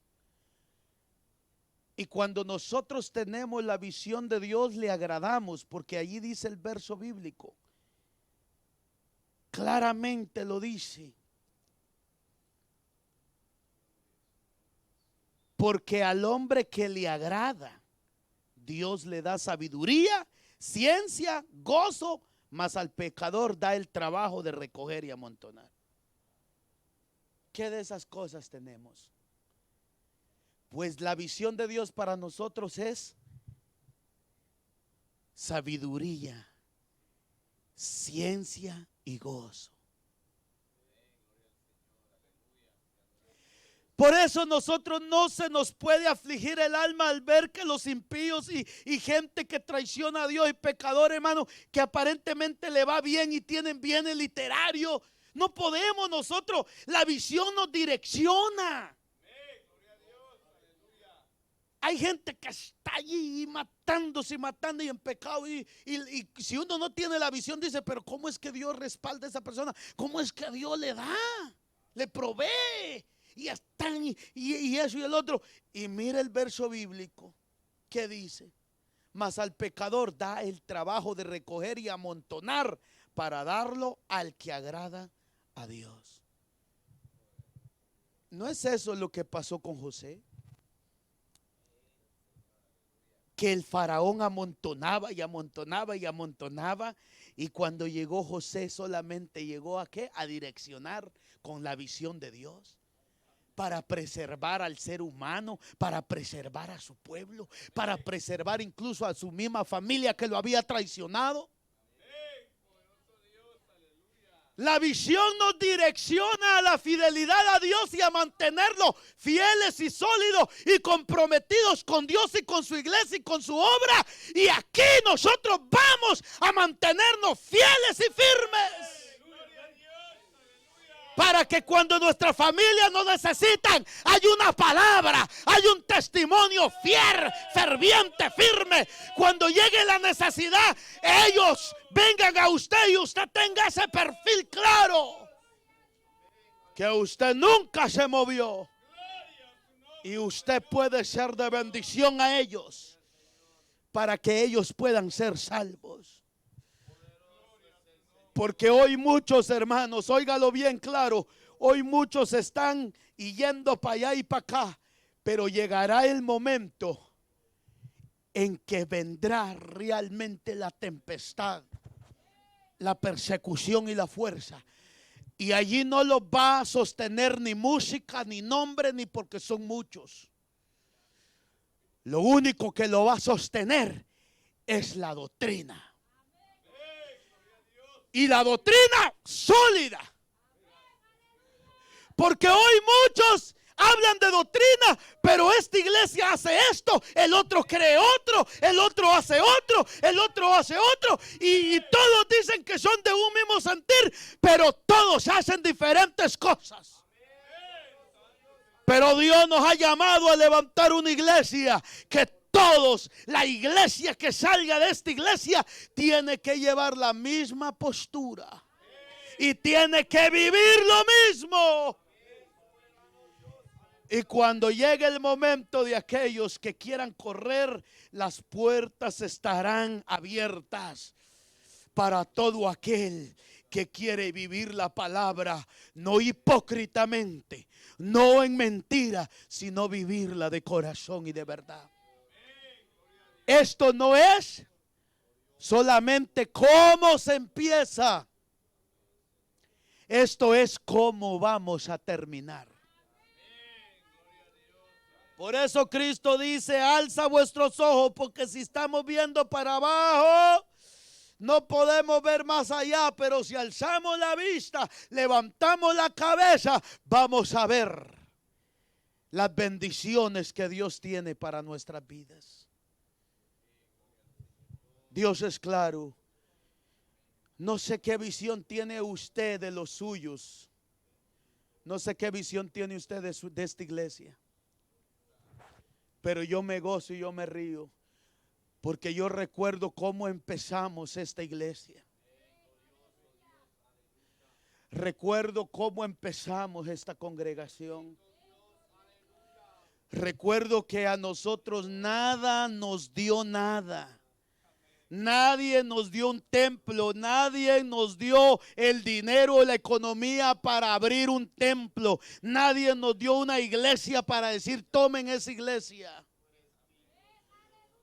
Y cuando nosotros tenemos la visión de Dios, le agradamos, porque allí dice el verso bíblico, claramente lo dice. Porque al hombre que le agrada, Dios le da sabiduría, ciencia, gozo, mas al pecador da el trabajo de recoger y amontonar. ¿Qué de esas cosas tenemos? Pues la visión de Dios para nosotros es sabiduría, ciencia y gozo. Por eso nosotros no se nos puede afligir el alma al ver que los impíos y gente que traiciona a Dios y pecadores, hermano, que aparentemente le va bien y tienen bienes literarios. No podemos nosotros, la visión nos direcciona. Hay gente que está allí matándose y matando y en pecado y si uno no tiene la visión dice: pero ¿cómo es que Dios respalda a esa persona? ¿Cómo es que Dios le da? Le provee. Y están y eso y el otro. Y mira el verso bíblico que dice: mas al pecador da el trabajo de recoger y amontonar para darlo al que agrada a Dios. ¿No es eso lo que pasó con José? Que el faraón amontonaba y amontonaba y amontonaba, y cuando llegó José solamente llegó a ¿qué? A direccionar con la visión de Dios, para preservar al ser humano, para preservar a su pueblo, para preservar incluso a su misma familia que lo había traicionado. La visión nos direcciona a la fidelidad a Dios y a mantenerlos fieles y sólidos y comprometidos con Dios y con su iglesia y con su obra. Y aquí nosotros vamos a mantenernos fieles y firmes. para que cuando nuestra familia nos necesitan, hay una palabra, hay un testimonio fiel, ferviente, firme. Cuando llegue la necesidad, ellos vengan a usted y usted tenga ese perfil claro, que usted nunca se movió y usted puede ser de bendición a ellos para que ellos puedan ser salvos. Porque hoy muchos hermanos, óigalo bien claro, hoy muchos están yendo para allá y para acá, pero llegará el momento en que vendrá realmente la tempestad, la persecución y la fuerza. Y allí no los va a sostener ni música, ni nombre, ni porque son muchos. Lo único que lo va a sostener es la doctrina. Y la doctrina sólida. Porque hoy muchos hablan de doctrina, pero esta iglesia hace esto, el otro cree otro, el otro hace otro, el otro hace otro. Y todos dicen que son de un mismo sentir, pero todos hacen diferentes cosas. Pero Dios nos ha llamado a levantar una iglesia que todos, la iglesia que salga de esta iglesia tiene que llevar la misma postura y tiene que vivir lo mismo. Y cuando llegue el momento de aquellos que quieran correr, las puertas estarán abiertas para todo aquel que quiere vivir la palabra, no hipócritamente, no en mentira, sino vivirla de corazón y de verdad. Esto no es solamente cómo se empieza. Esto es cómo vamos a terminar. Por eso Cristo dice, alza vuestros ojos, porque si estamos viendo para abajo, no podemos ver más allá, pero si alzamos la vista, levantamos la cabeza, vamos a ver las bendiciones que Dios tiene para nuestras vidas. Dios es claro. No sé qué visión tiene usted de los suyos. No sé qué visión tiene usted de esta iglesia. Pero yo me gozo y yo me río, porque yo recuerdo cómo empezamos esta iglesia. Recuerdo cómo empezamos esta congregación. Recuerdo que a nosotros nada nos dio nada. Nadie nos dio un templo, nadie nos dio el dinero, la economía para abrir un templo. Nadie nos dio una iglesia para decir, tomen esa iglesia.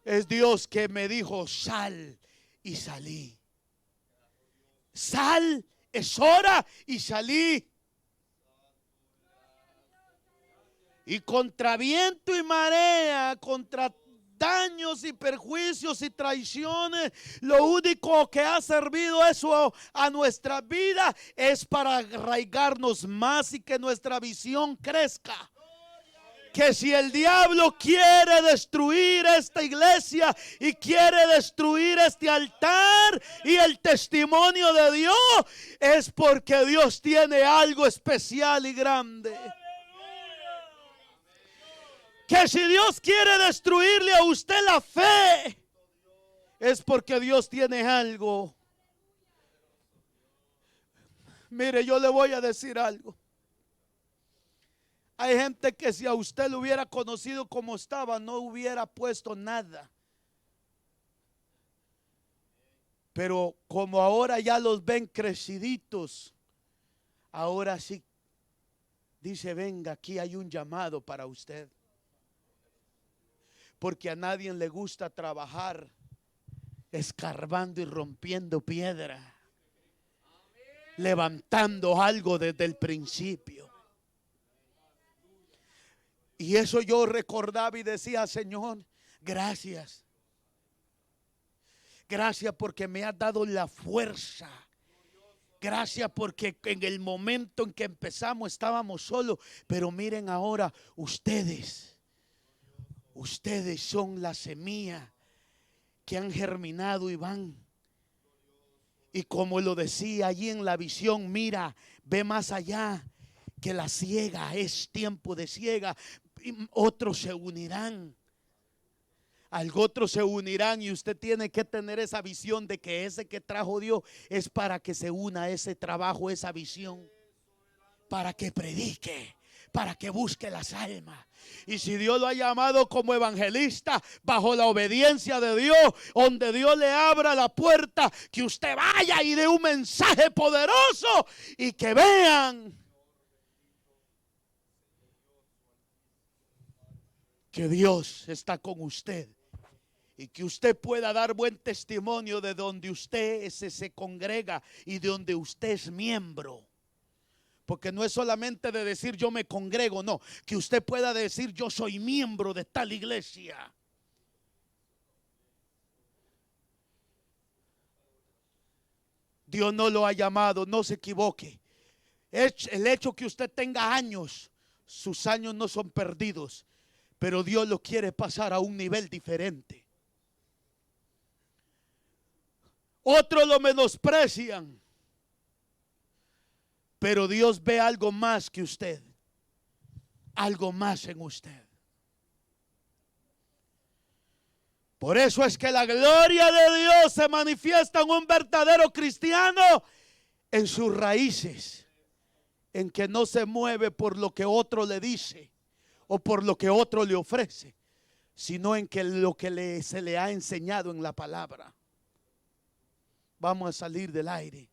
Es Dios que me dijo, sal, y salí. Sal, es hora, y salí. Y contra viento y marea, contra daños y perjuicios y traiciones, lo único que ha servido eso a nuestra vida es para arraigarnos más y que nuestra visión crezca. Que si el diablo quiere destruir esta iglesia y quiere destruir este altar y el testimonio de Dios, es porque Dios tiene algo especial y grande. Que si Dios quiere destruirle a usted la fe, es porque Dios tiene algo. Mire, yo le voy a decir algo. Hay gente que si a usted lo hubiera conocido como estaba, no hubiera puesto nada. Pero como ahora ya los ven creciditos, ahora sí dice, venga, aquí hay un llamado para usted. Porque a nadie le gusta trabajar escarbando y rompiendo piedra, levantando algo desde el principio. Y eso yo recordaba y decía, Señor, gracias. Gracias porque me has dado la fuerza. Gracias porque en el momento en que empezamos estábamos solos. Pero miren ahora, ustedes son la semilla que han germinado y van. Y como lo decía allí en la visión, mira, ve más allá, que la siega es tiempo de siega. Otros se unirán. Otros se unirán y usted tiene que tener esa visión de que ese que trajo Dios es para que se una a ese trabajo, esa visión, para que predique, para que busque las almas. Y si Dios lo ha llamado como evangelista, bajo la obediencia de Dios, donde Dios le abra la puerta, que usted vaya y dé un mensaje poderoso y que vean que Dios está con usted. Y que usted pueda dar buen testimonio de donde usted se congrega y de donde usted es miembro. Porque no es solamente de decir yo me congrego, no. Que usted pueda decir yo soy miembro de tal iglesia. Dios no lo ha llamado, no se equivoque. El hecho que usted tenga años, sus años no son perdidos. Pero Dios lo quiere pasar a un nivel diferente. Otros lo menosprecian, pero Dios ve algo más que usted, algo más en usted. Por eso es que la gloria de Dios se manifiesta en un verdadero cristiano, en sus raíces, en que no se mueve por lo que otro le dice o por lo que otro le ofrece, sino en que lo que se le ha enseñado en la palabra. Vamos a salir del aire.